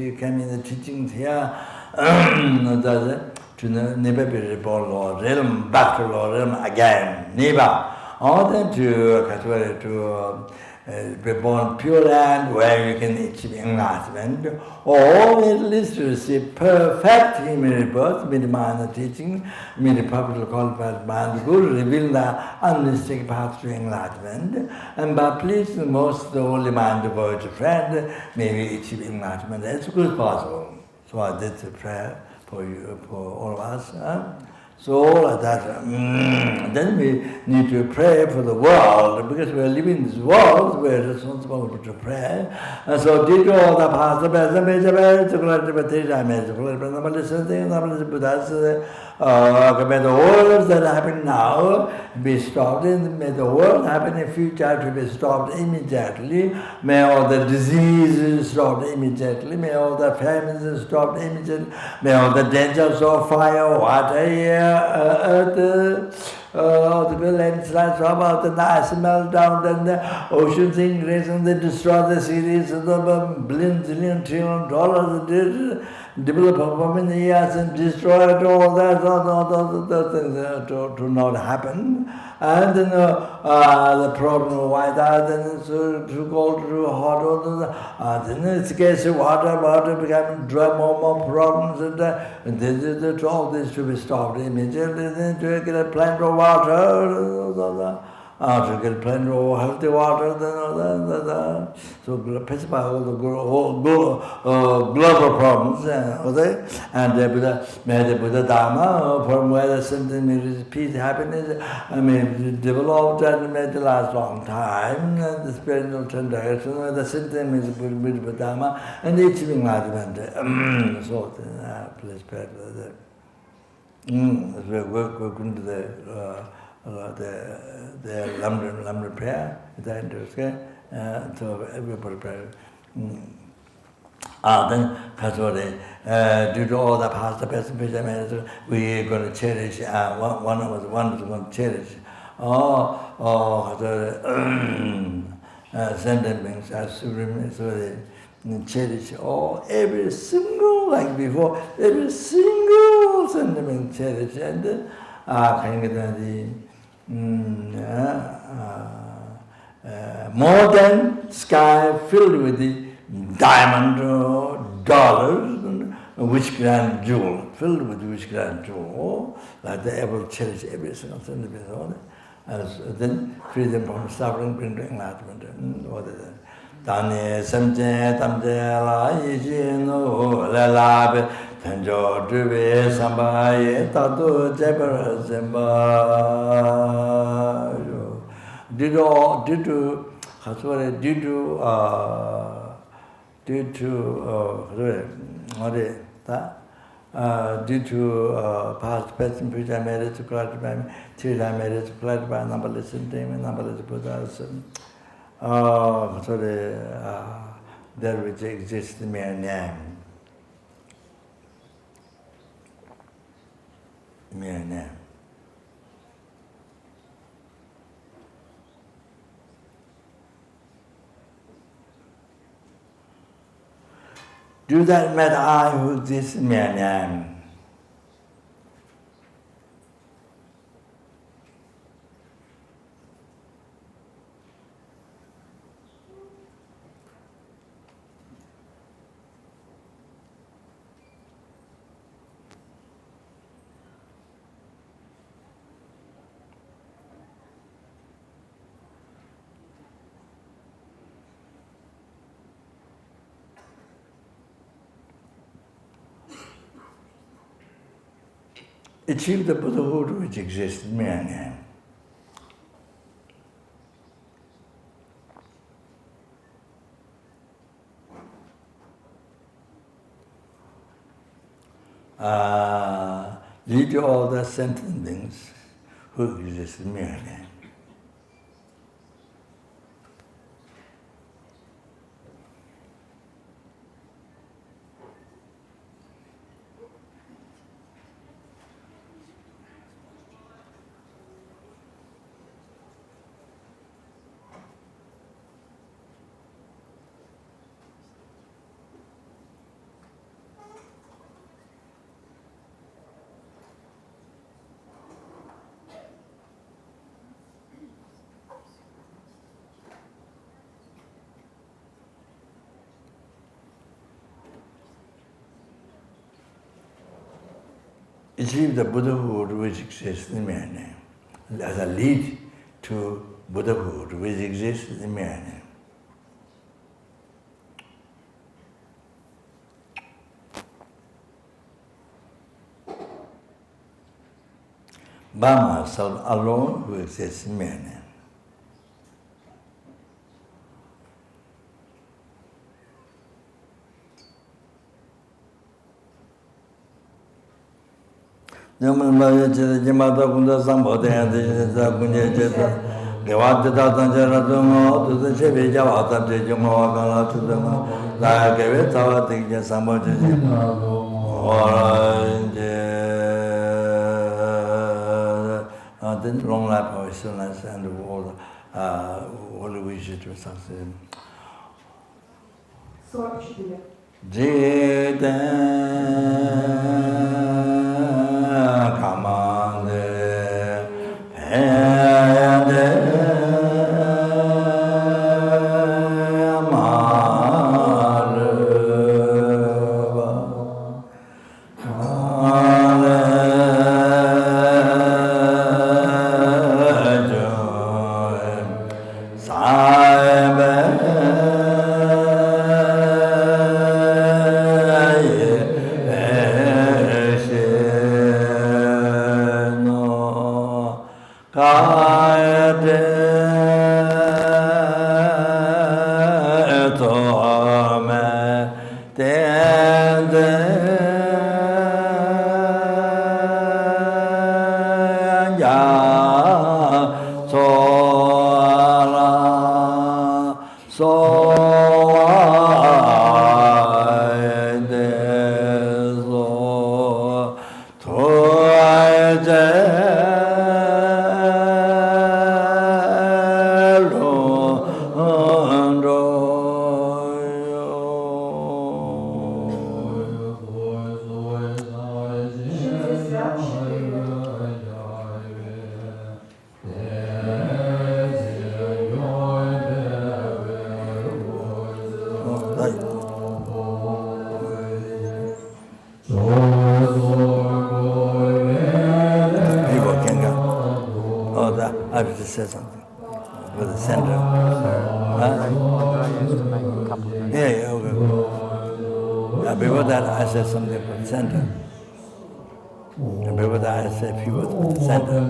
the teachings here, to never be reborn Lord realm, back to Lord realm again, never. Or then to be born pure land where you can achieve enlightenment, or at least to receive perfect human rebirth, Mahayana teaching, publicly qualified by the Guru, reveal the unmistakable path to enlightenment, and by pleasing the most the holy mind devoted friend, may we achieve enlightenment as good as possible. So I did the prayer for you, for all of us. So like that, then we need to pray for the world, because we are living in this world, we are responsible to pray. And so did all the past, the best, the major, the may the wars that happen now be stopped, and may the wars happen in future to be stopped immediately. May all the diseases stopped immediately. May all the famines stopped immediately. May all the dangers of fire, water, earth, the landslides, about the ice melt down, then the oceans increase and they destroy the cities, the billions, trillion dollars, develop for many years and destroy all that, all things to not happen. And then the problem of white ice, then to cold, to hot water, then it's scarce water becoming dry, more problems, and then all this to be stopped immediately. Then to get a plant of water, to get plenty of healthy water, so pacify all the global problems, and may the Buddha Dharma, from where the sentiment peace, happiness, may be developed and may it last long time, and the spiritual direction, the sentiment is Buddha Dharma, and the achieving enlightenment. So please pray for that. We're going to the Lama prayer, so everybody pray. Then, due to all the past, the present, future, we are going to cherish, one of us is going to cherish sentient beings as supreme, so they cherish every single, like before, every single sentient being cherish, and can get the more than sky filled with the diamond dollars, which grand jewel, filled with which grand jewel, like they ever cherish every single thing. As then free them from suffering, bring to enlightenment. Tani samje tamje la yiji no la la Tenjo Druve Sambaye Tatu Jebara Zemba due to past, present, future merits collected by Tira merits collected by numberless entertainment, numberless Buddhas, there which exists in mere name. Mere name. Do that matter I who exists in mere name. Achieve the Buddhahood which exists in mere name. Lead to all the sentient beings who exists merely. Achieve the Buddhahood which exists in merely, as a lead to Buddhahood which exists in merely. Dharma, self alone, who exists in merely. Numberless, Jimata Kunda Sambote and the Punjeta, the Wata Tanjara to the Chevi Javata, Jumawakala to them, like a Vitawa thing, Sambote, or the long life of stillness and all we wish to succeed. Jita Kamande Hende Amarva I have to say something for the center. Yeah, okay. Before that, I said something for the center. Before that, I said a few words for the center.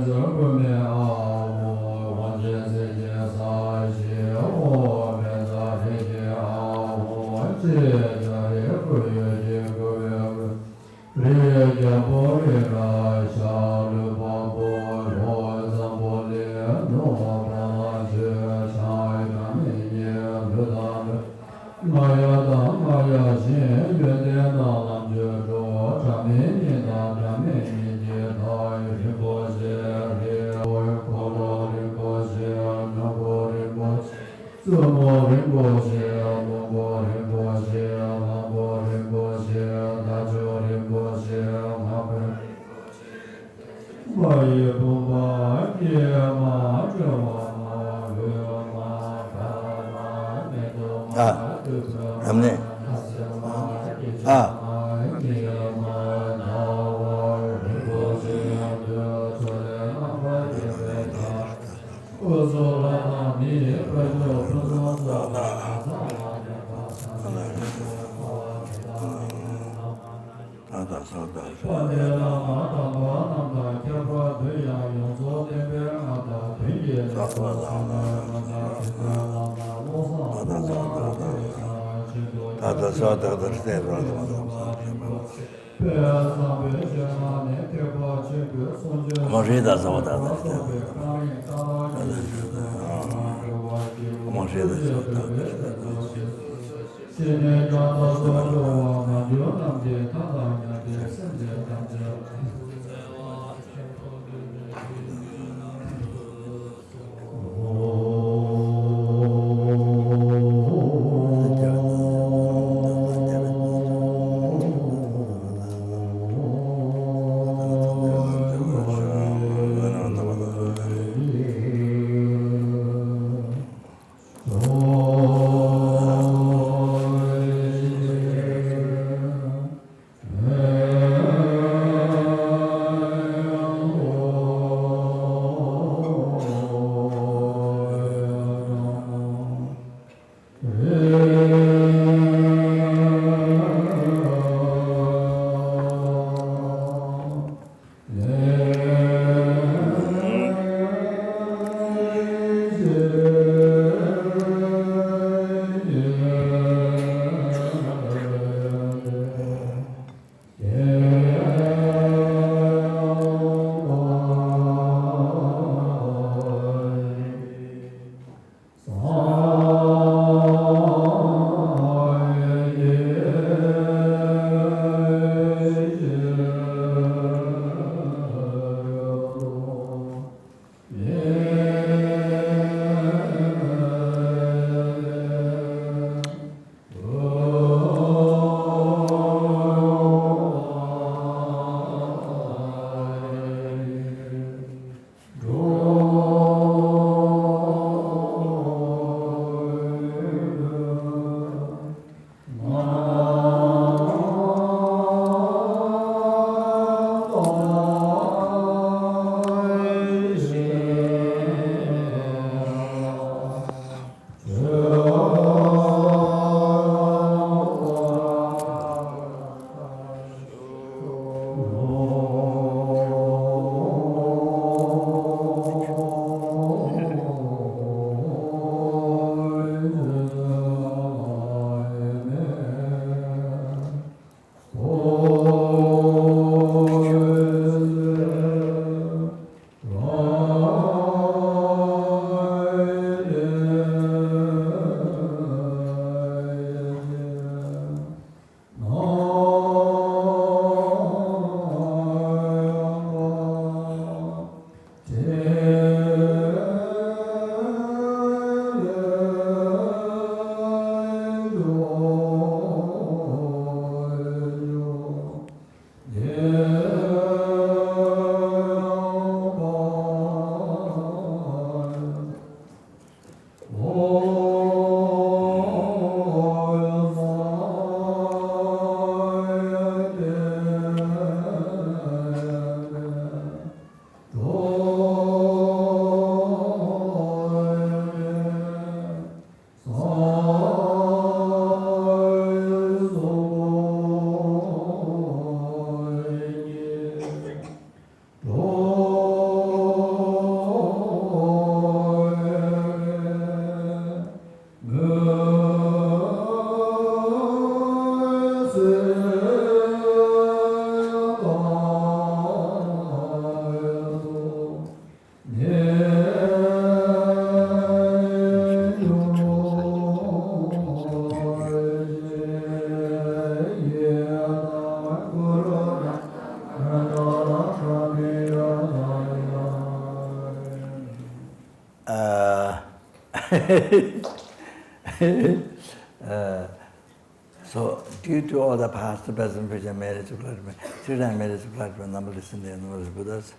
So, due to all the past, present, future merits of life, three-time merits of life, numberless and numberless Buddhas,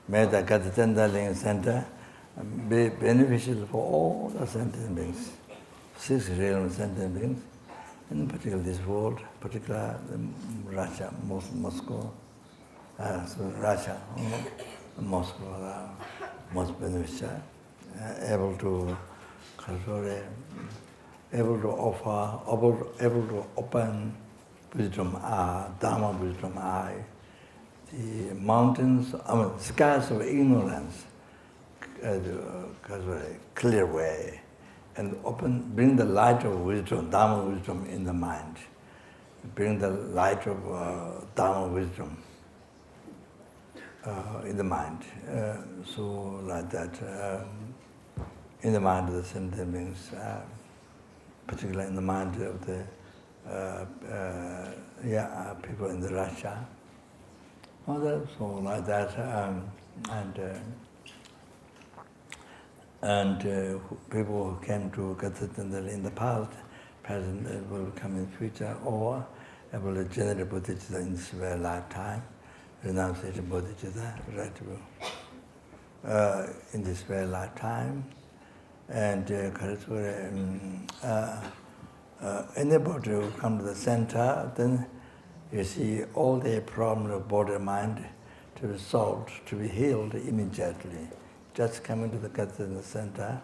may the Ksitigharba Living Center be beneficial for all the sentient beings, 6 realms sentient beings, in particular this world, particularly Russia, Moscow, so Russia, Moscow, most beneficial, able to offer, able to open wisdom eye, dharma wisdom eye, the mountains, skies of ignorance, clear way, and bring the light of wisdom, dharma wisdom in the mind. bring the light of dharma wisdom in the mind. So like that, in the mind of the sentient beings, particularly in the mind of the people in the Russia. So like that, and people who came to Ksitigharba in the past, present, will come in future, or able to generate Bodhichitta in this very lifetime, renunciation Bodhichitta, right in this very lifetime, and anybody who come to the center, then you see all the problems of body and mind to be solved, to be healed immediately. Just coming to the Ksitigharba center,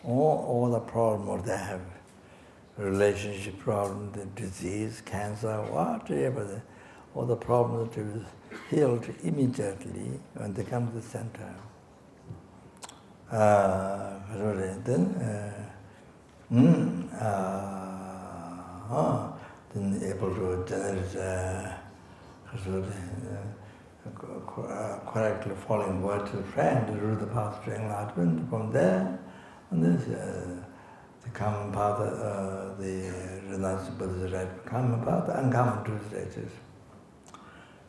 all the problems they have, relationship problem, the disease, cancer, whatever, all the problems to be healed immediately when they come to the center. Then able to generate correctly following word to friend, the root of the path to enlightenment. From there, and this the common path, the renunciation Buddha's right common path, uncommon two stages.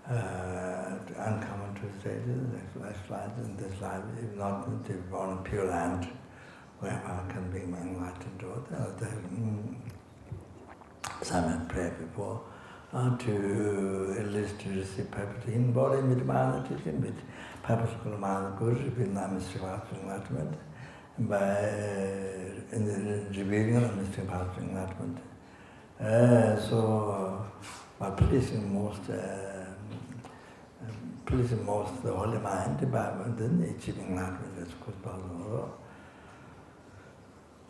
Uncommon two stages, next life, in this life, if not to be born in pure land, where one can be enlightened or Simon prayed before, to at least to receive perfect in body, with mind teaching, with purposeful mind Guru, with mystery path to enlightenment, by in the revealing of the mystery path to enlightenment. So, by pleasing most the holy mind, then achieving enlightenment as good possible.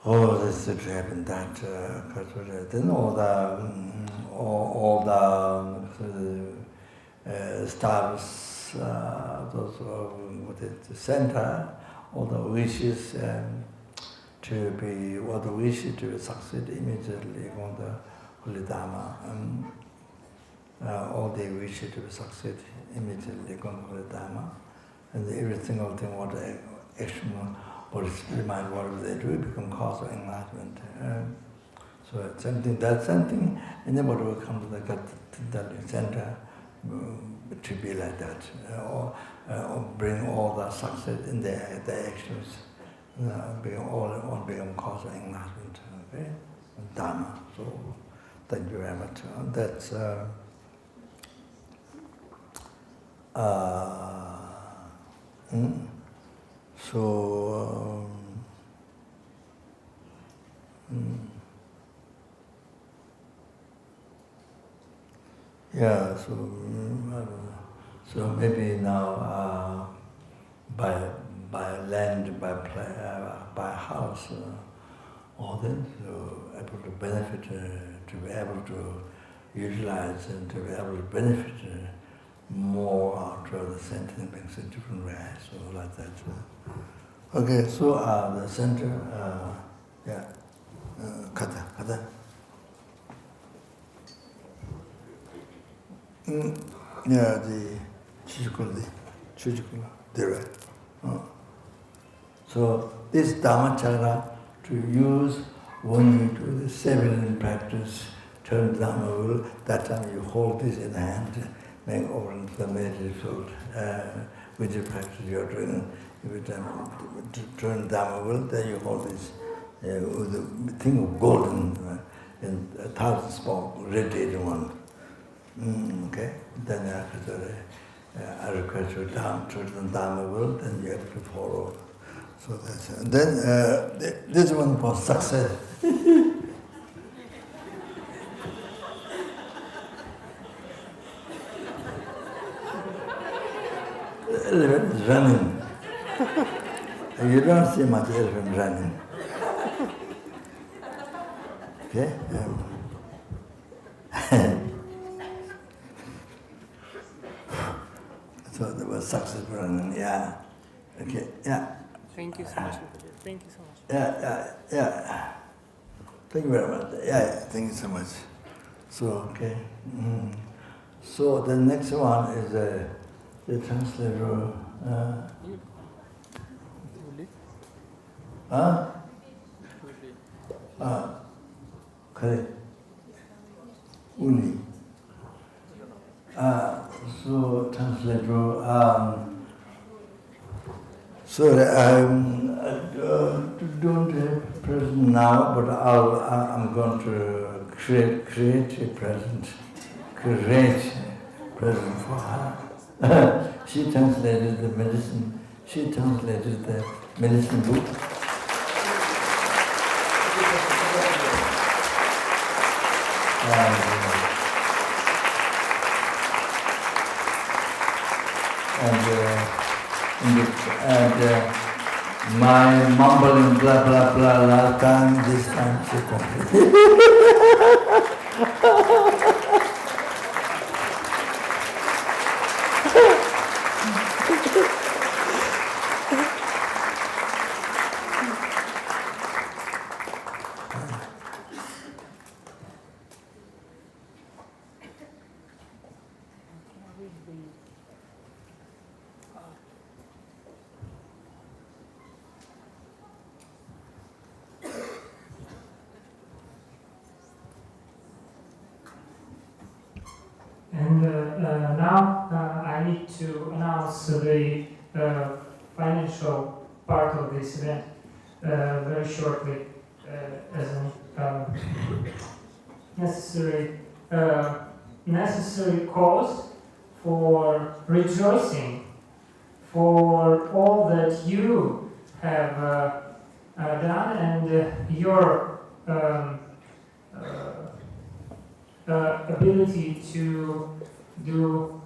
Oh, this should happen. That then all the stars, those with the center, all the wishes to be, all the wishes to succeed immediately on the holy dharma, all the wishes to succeed immediately on the holy dharma, and every single thing, what action. Or spirit mind, whatever they do, become cause of enlightenment. So it's something, that's something, anybody will come to the Ksitigharba center to be like that, or bring all the success in their actions, become cause of enlightenment. Okay, dharma. So thank you very much. That's So, yeah, so maybe now by land, by house, all that, so able to benefit, to be able to utilize and to be able to benefit more out of the sentient beings in different ways, so like that. Okay, so the center, kata. The Ksitigharba, there. So this Dhamma chakra to use when you do the 7 practice, turn Dhamma will, that time you hold this in the hand, make over into the meditative field, with the practice you are doing. If you turn Dhamma will, then you hold this with the thing of golden, in 1,000 spots, radiating one. Okay? Then after I request you down to the Dhamma will, then you have to follow. So that's it. And then this one for success. The elephant is running. You don't see much elephant running. Okay? So there was successful running, yeah. Okay, yeah. Thank you so much. Thank you so much. Yeah. Thank you very much. Yeah, thank you so much. So, okay. So the next one is the translator. Correct. Uli. So translator. Sorry, I don't have present now, but I'm going to create a present for her. She translated the medicine book. And my mumbling blah blah blah last time, this time she completed. And now I need to announce the financial part of this event very shortly as a necessary cause for rejoicing for all that you have done and your ability to do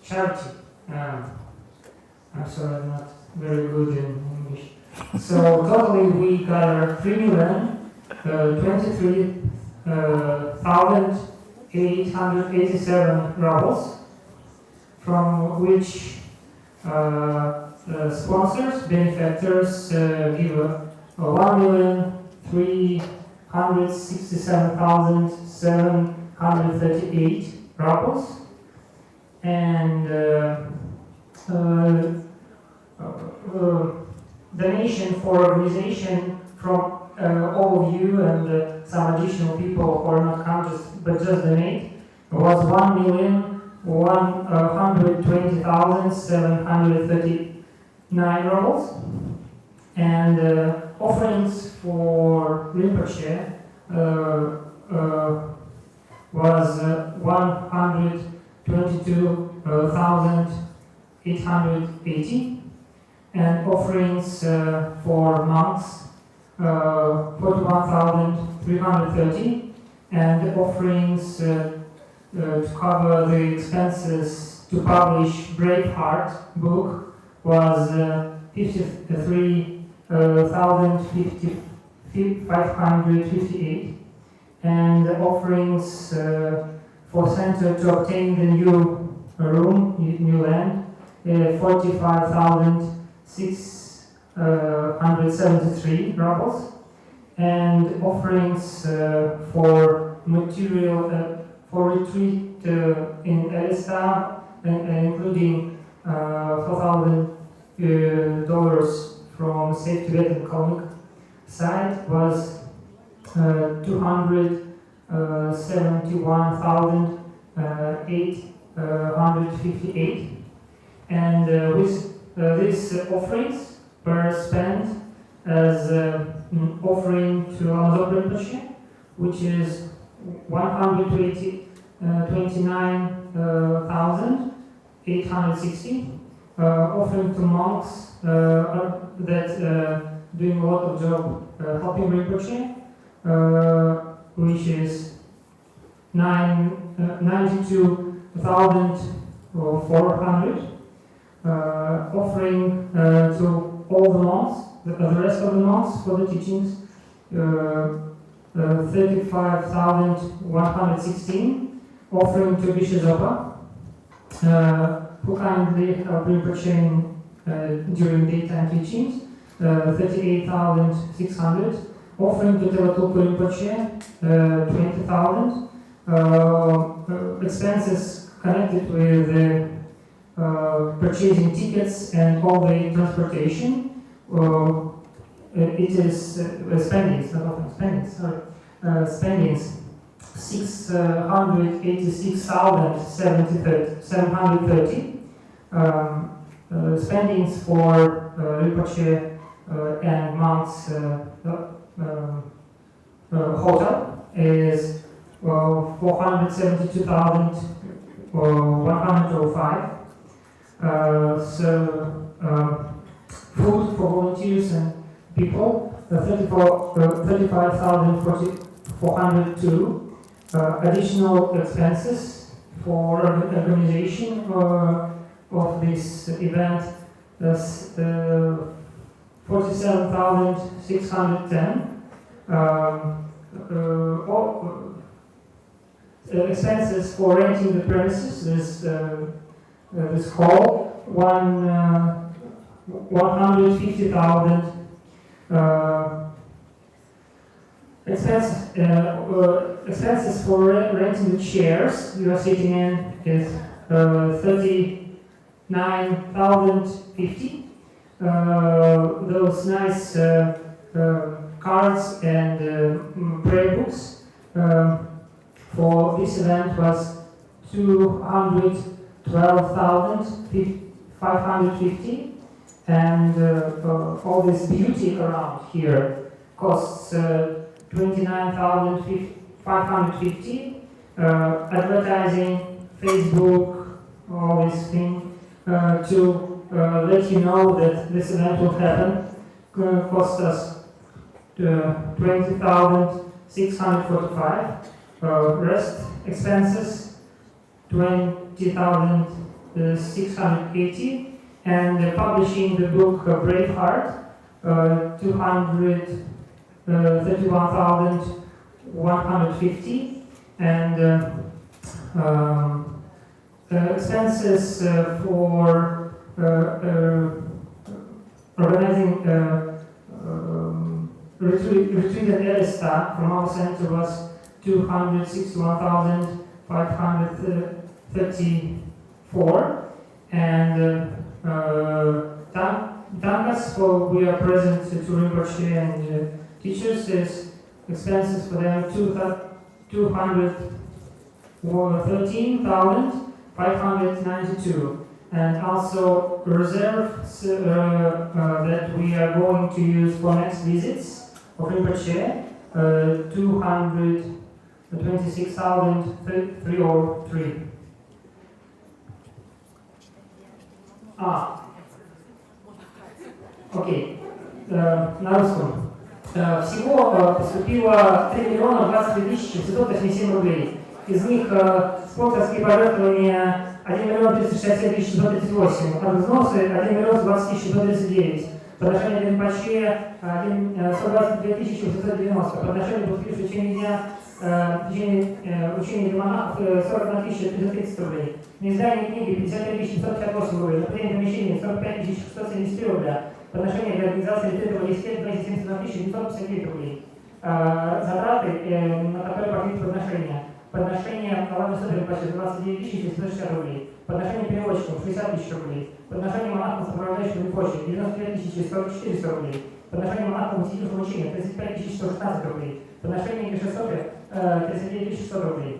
charity. I'm sorry, I'm not very good in English. So totally we got 3,023,887 rubles, from which sponsors, benefactors give 1,367,738 rubles, and donation for organization from all of you and some additional people who are not conscious but just donate was 1,120,739 rubles, and offerings for Rinpoche was 122,880, and offerings for monks 41,330, and offerings to cover the expenses to publish Braveheart book was 53,558, and offerings for center to obtain the new room, new land, 45,673 rubles, and offerings for material for retreat in Elsta, including $4,000 from Safe Tibetan Comic site was 271,858, and with these offerings were spent as offering to Lama Rinpoche, which is 129,860, offering to monks that doing a lot of job helping Rinpoche, which is 92,400, offering to all the monks, the rest of the monks for the teachings, 35,116, offering to Ksitigharba, who kindly helped Rinpoche during daytime teachings, 38,600, offering to Telatulpa Rinpoche, 20,000, expenses connected with purchasing tickets and all the transportation. It is spendings, not often spendings, sorry. Spendings 686,730. Spendings for Rinpoche and monks hotel is 472,105. Food for volunteers and people 35,402. Additional expenses for organization of this event is 47,610. Expenses for renting the premises, this hall, 150,000. Expenses for renting the chairs you are sitting in is 39,050. Those nice cards and prayer books for this event was 212,550, and all this beauty around here costs 29,550. Advertising, Facebook, all this thing to let you know that this event will happen cost us 20,645. Rest expenses 20,680, and publishing the book Braveheart 231,150, and expenses for organizing retreat at Elista from our center was 261,534, and Tankas, for we are present to Rinpoche and teachers, is expenses for them 213,592, and also reserves that we are going to use for next visits of Rinpoche, 226,303. Окей, на русском. Всего поступило 3 миллиона 22 787 рублей. Из них спонсорские пожертвования 1 миллион 367 638, а взносы 1 миллион 20 139. Подношение Rinpoche 122 890. Подношение поступившее в течение дня учения для монахов 41 330 рублей. На издание книги 55 758 рублей. На премию помещения 45 673 рубля. Подношение для организации ретрита в листе 271 959 рублей. Затраты, на которые пошли подношения. Подношение Лама 29 960 рублей. Подношение переводчиков 60 000 рублей. Подношение монахам, сопровождающим Rinpoche 95 400 рублей. Подношение монахам, сидевшим учения 35 116 рублей. Подношение Гешесопе 39 600 рублей.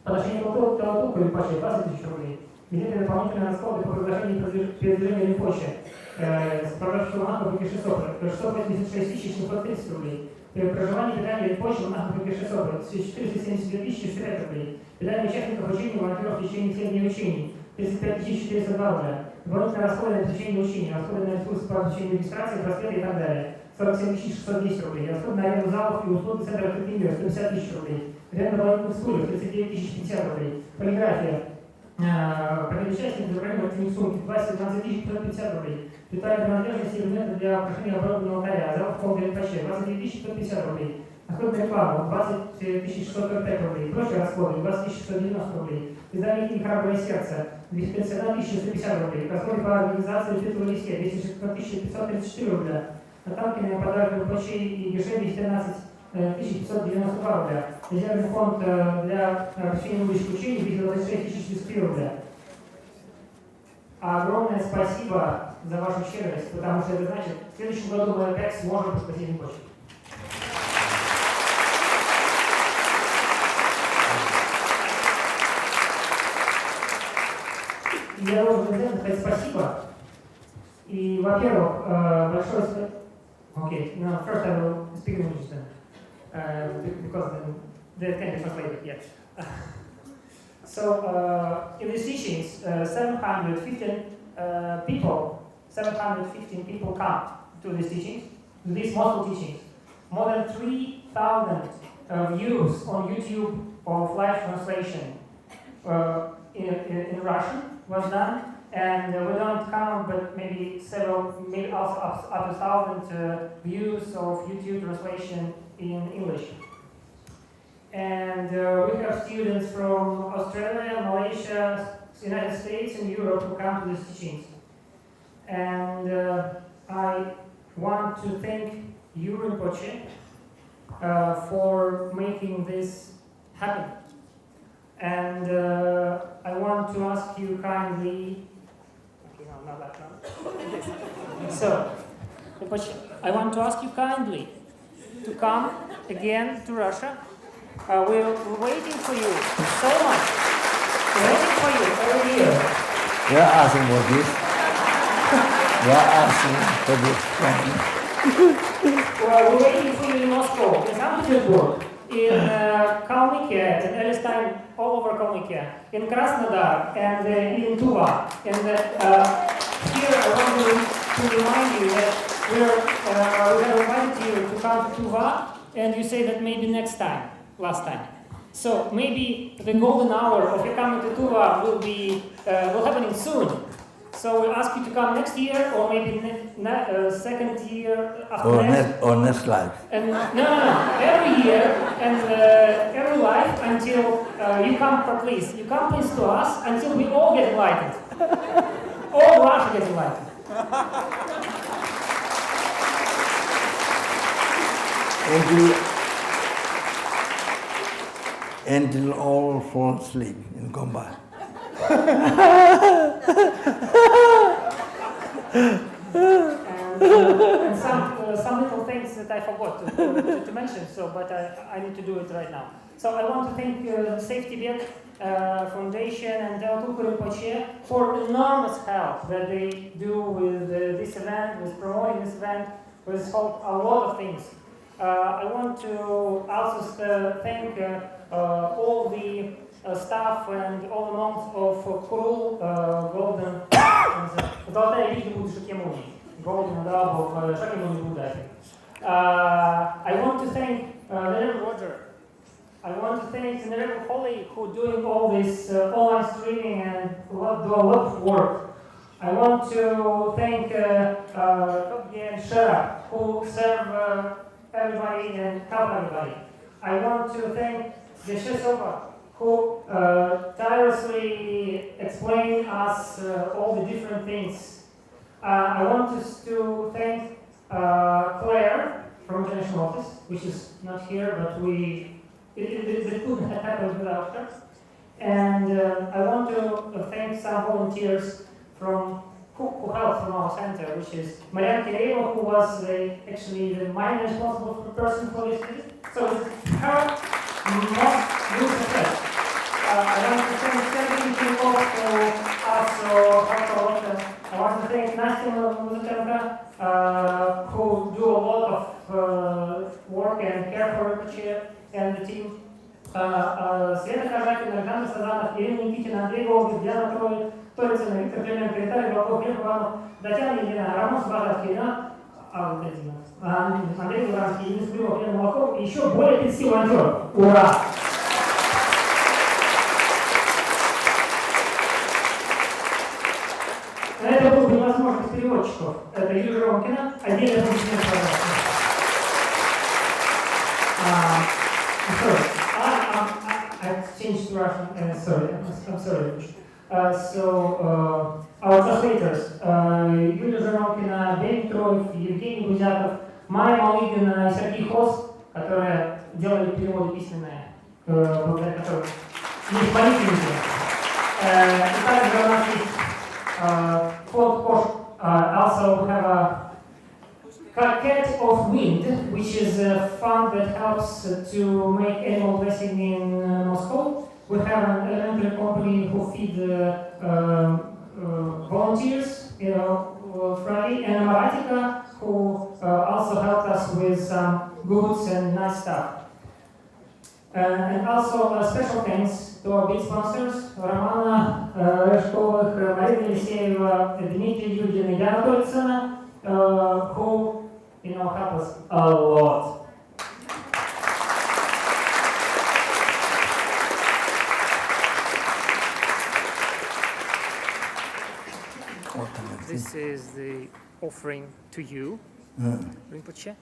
Подношение Талатуку Rinpoche 20 000 рублей. Где-то дополнительные расходы по приглашению передвижения Rinpoche, сопровождающего монахов Гешесопе 686 630 рублей. Проживание питания Rinpoche монахов Гешесопе 472 405 рублей. Питание участников учения волонтеров в течение 7 дней учений 35 402 рубля. Дополнительные расходы на изучение учения, расходы на ресурсы по изучению регистрации, просветы и так далее. 47 610 рублей. Расходы на аренду залов и услуги центра открытых мира 150 000 рублей. Аренда дополнительных стульев 39 050 рублей. Полиграфия. Проект участников за программу активных сумки 20 550 рублей. Питание принадлежности элемента для украшения оборудованного алтаря. Зал в фонде Rinpoche 29 550 рублей. Расходы на рекламу 20 645 рублей. Прочие расходы 20 690 рублей. Издание Ksitigharba и сердце 251 150 рублей. Расходы по организации ретрита в листе 216 534 рубля. Наталкиные подарки Rinpoche и Геше 213 1592 рубля. Резервный фонд для посещения будущих учений 226 003 рубля. Огромное спасибо за вашу щедрость, потому что это значит, в следующем году мы опять сможем спасти Rinpoche. Я должен сказать спасибо. И, во-первых, большое спасибо. Okay, no, first I will speak in English then, because that can be translated yet. So, in these teachings, 715 people come to these teachings, to these multiple teachings. More than 3,000 views on YouTube of live translation in Russian was done, and we don't count, but maybe also up to 1,000 views of YouTube translation in English. And we have students from Australia, Malaysia, United States, and Europe who come to these teachings. And I want to thank you, Rinpoche, for making this happen. And I want to ask you kindly. Okay, no, not that one. So, Rinpoche, I want to ask you kindly to come again to Russia. We're waiting for you so much. We're waiting for you all year. We are asking for this. We are asking for this. We're waiting for you in Moscow, in St. Petersburg, in Kalmykia, in Elstein, all over Kalmykia, in Krasnodar, and in Tuva. And here I want to remind you that we have invited you to come to Tuva, and you say that maybe next time. Last time. So maybe the golden hour of your coming to Tuva will happen soon. So we'll ask you to come next year, or maybe second year after next. Or next life. And no, every year and every life until you come, please. You come please to us until we all get enlightened. All Russia gets enlightened. Until all fall asleep in Gomba. And some little things that I forgot to mention, but I need to do it right now. So I want to thank Safe Tibet Foundation and Deltuku Rinpoche for enormous help that they do with this event, with promoting this event, with a lot of things. I want to also thank all the staff and all the monks of Khunu, Golden, Golden Dub of Shakyamuni Buddha. I want to thank Venerable Roger. I want to thank Venerable Holly who doing all this online streaming and do a lot of work. I want to thank and Shara who serve everybody and help everybody. I want to thank the Shesopa who tirelessly explain us all the different things. I want to thank Claire from the National Office, which is not here, but it couldn't have happened without her. And I want to thank some volunteers who helped from our center, which is Maitreya Buddha, who was actually the main responsible person for this visit. So it's her most good success. I want to thank everything people who also helped a lot. I want to thank Nastya who do a lot of work and care for Rinpoche and the team. Света Кажакина, Александр Сазанов, Ирина Никитина, Андрей Голубев, Диана Торицына, Виктор Клименко, Виталий Главков, Глеб Иванов, Татьяна Елена, Рамон Сбаровский, Андрей Луганский, Денис Климов, Лена Молоков и еще более 50 волонтеров. Ура! Это было бы невозможно без переводчиков. Это Юрий Ромкина, отдельно помощник, пожалуйста. I changed to Russian, I'm sorry. Our translators, Юлия Жиромкина, Бен Троев, Евгений Гузяков, Майя Малыгина, Сергей Хос, которые делали переводы письменные, благодаря которым есть молитвенники. И также у нас есть фонд Кош. Also we have a Cat of Wind, which is a fund that helps to make animal blessing in Moscow. We have an elementary company who feed volunteers, Friday, and Maratika, who also helped us with some goods and nice stuff. And also special thanks to our big sponsors, Романа Рыжковых, Марина Елисеева, Дмитрий Юдин и Яна Тольцина, who help us a lot. This is the offering to you, Rinpoche.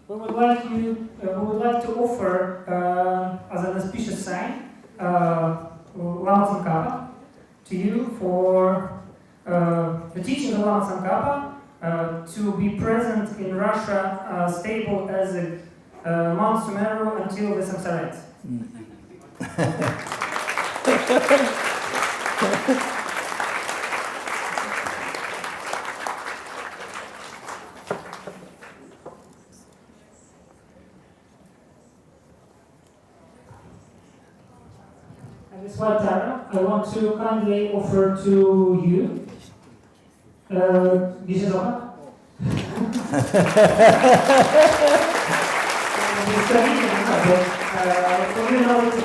We would like to offer as an auspicious sign Lama Tsongkhapa to you for the teaching of Lama Tsongkhapa to be present in Russia, stable as a Mount Sumeru until the samsara ends. And this white dharma, I want to kindly offer to you. This is open. It's tradition, but for you know it's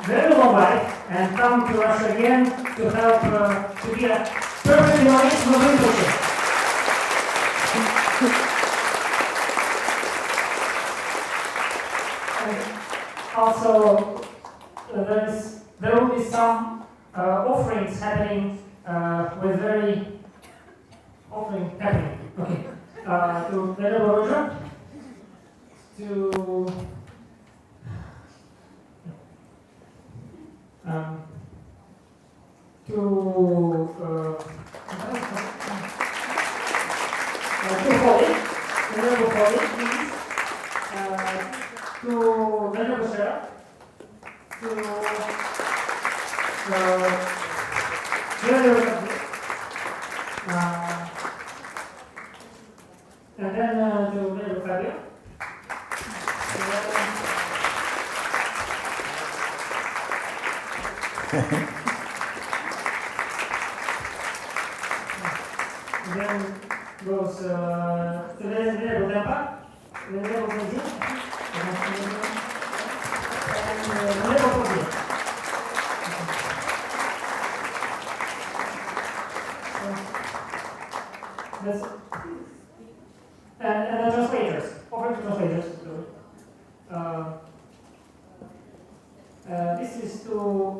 very long life and come to Russia again to help to be a perfect innovation of Rinpoche. Also, there will be some offerings happening with very offering happening. Okay, to Venerable Roger, to Holy, Venerable Holy, please, to Venerable Sheriff, to Venerable Subject, and then to Venerable Fabio. Then goes to Venerable Dempa, Venerable Nazir, and Venerable Bodhi. That's and the translators, offering to translators. This is to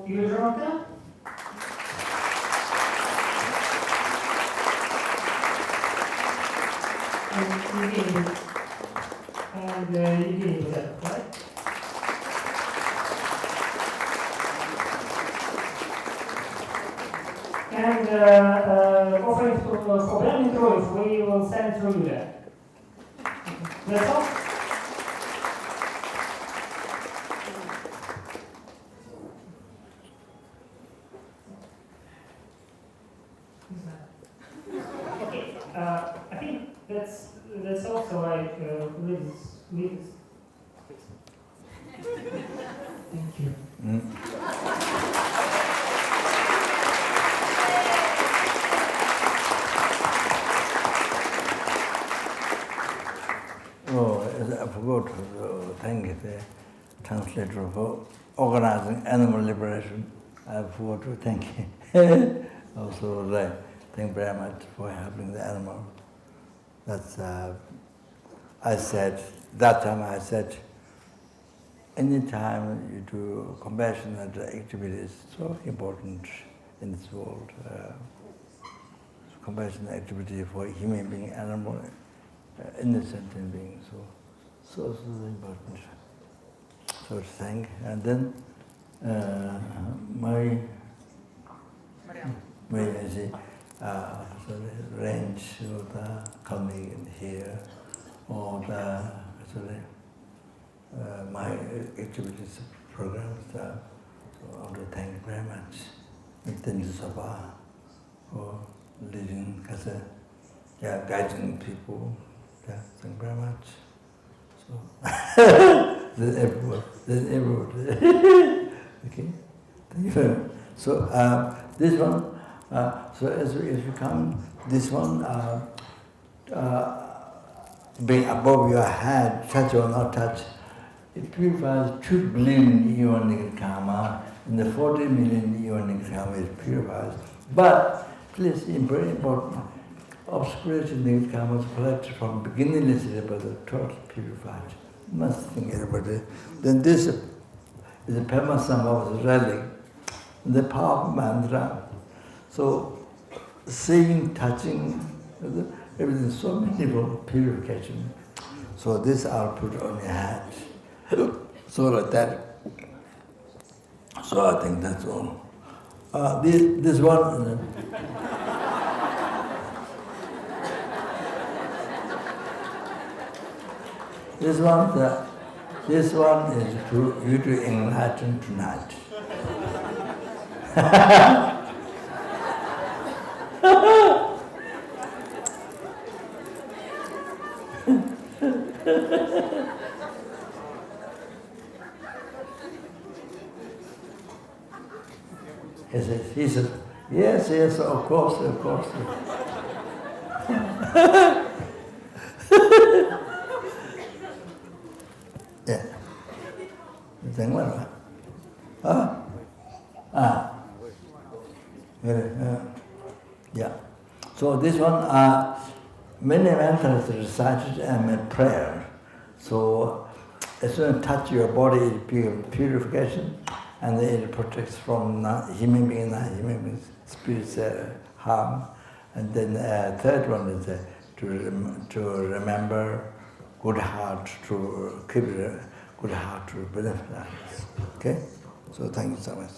Yujonka. And Evgeny was that, right? And offering for Brandon Troy, we will send through you there. That's all? Okay, I think that's also like Liz. Thank you. Oh, I forgot to thank the translator for organizing animal liberation. I forgot to thank him. Also, thank very much for helping the animal. That's, that time I said, anytime you do compassionate activities, so important in this world. Compassionate activity for human being, animal, innocent being, so important. So to thank, and then when you see so the range of the coming here, or the my activities programs. So I want to thank you very much, Maitreya Buddha, for leading as a guiding people. Yeah, thank you very much. So there's everywhere. Okay, thank you very much. So this one. So as you come, this one being above your head, touch or not touch, it purifies 2 billion ionic karma, and the 40 million ionic karma is purifies. But please, very important, obscurity negative karma is collected from beginningless rebirth, totally purified. You must think about it. Then this is the Pamasambhava relic, the powerful mantra. So, seeing, touching, everything is so meaningful, purification. So this I'll put on your hand. So like that. So I think that's all. This one. This one is to you to enlighten tonight. He said, yes, of course. Yeah. Think what? Yeah. So this one, many mantras recited and a prayer. So as soon as you touch your body, it purification, and it protects from human beings, non-human beings, spirits harm. And then third one is to remember good heart, to keep a good heart to benefit others. Okay? So thank you so much.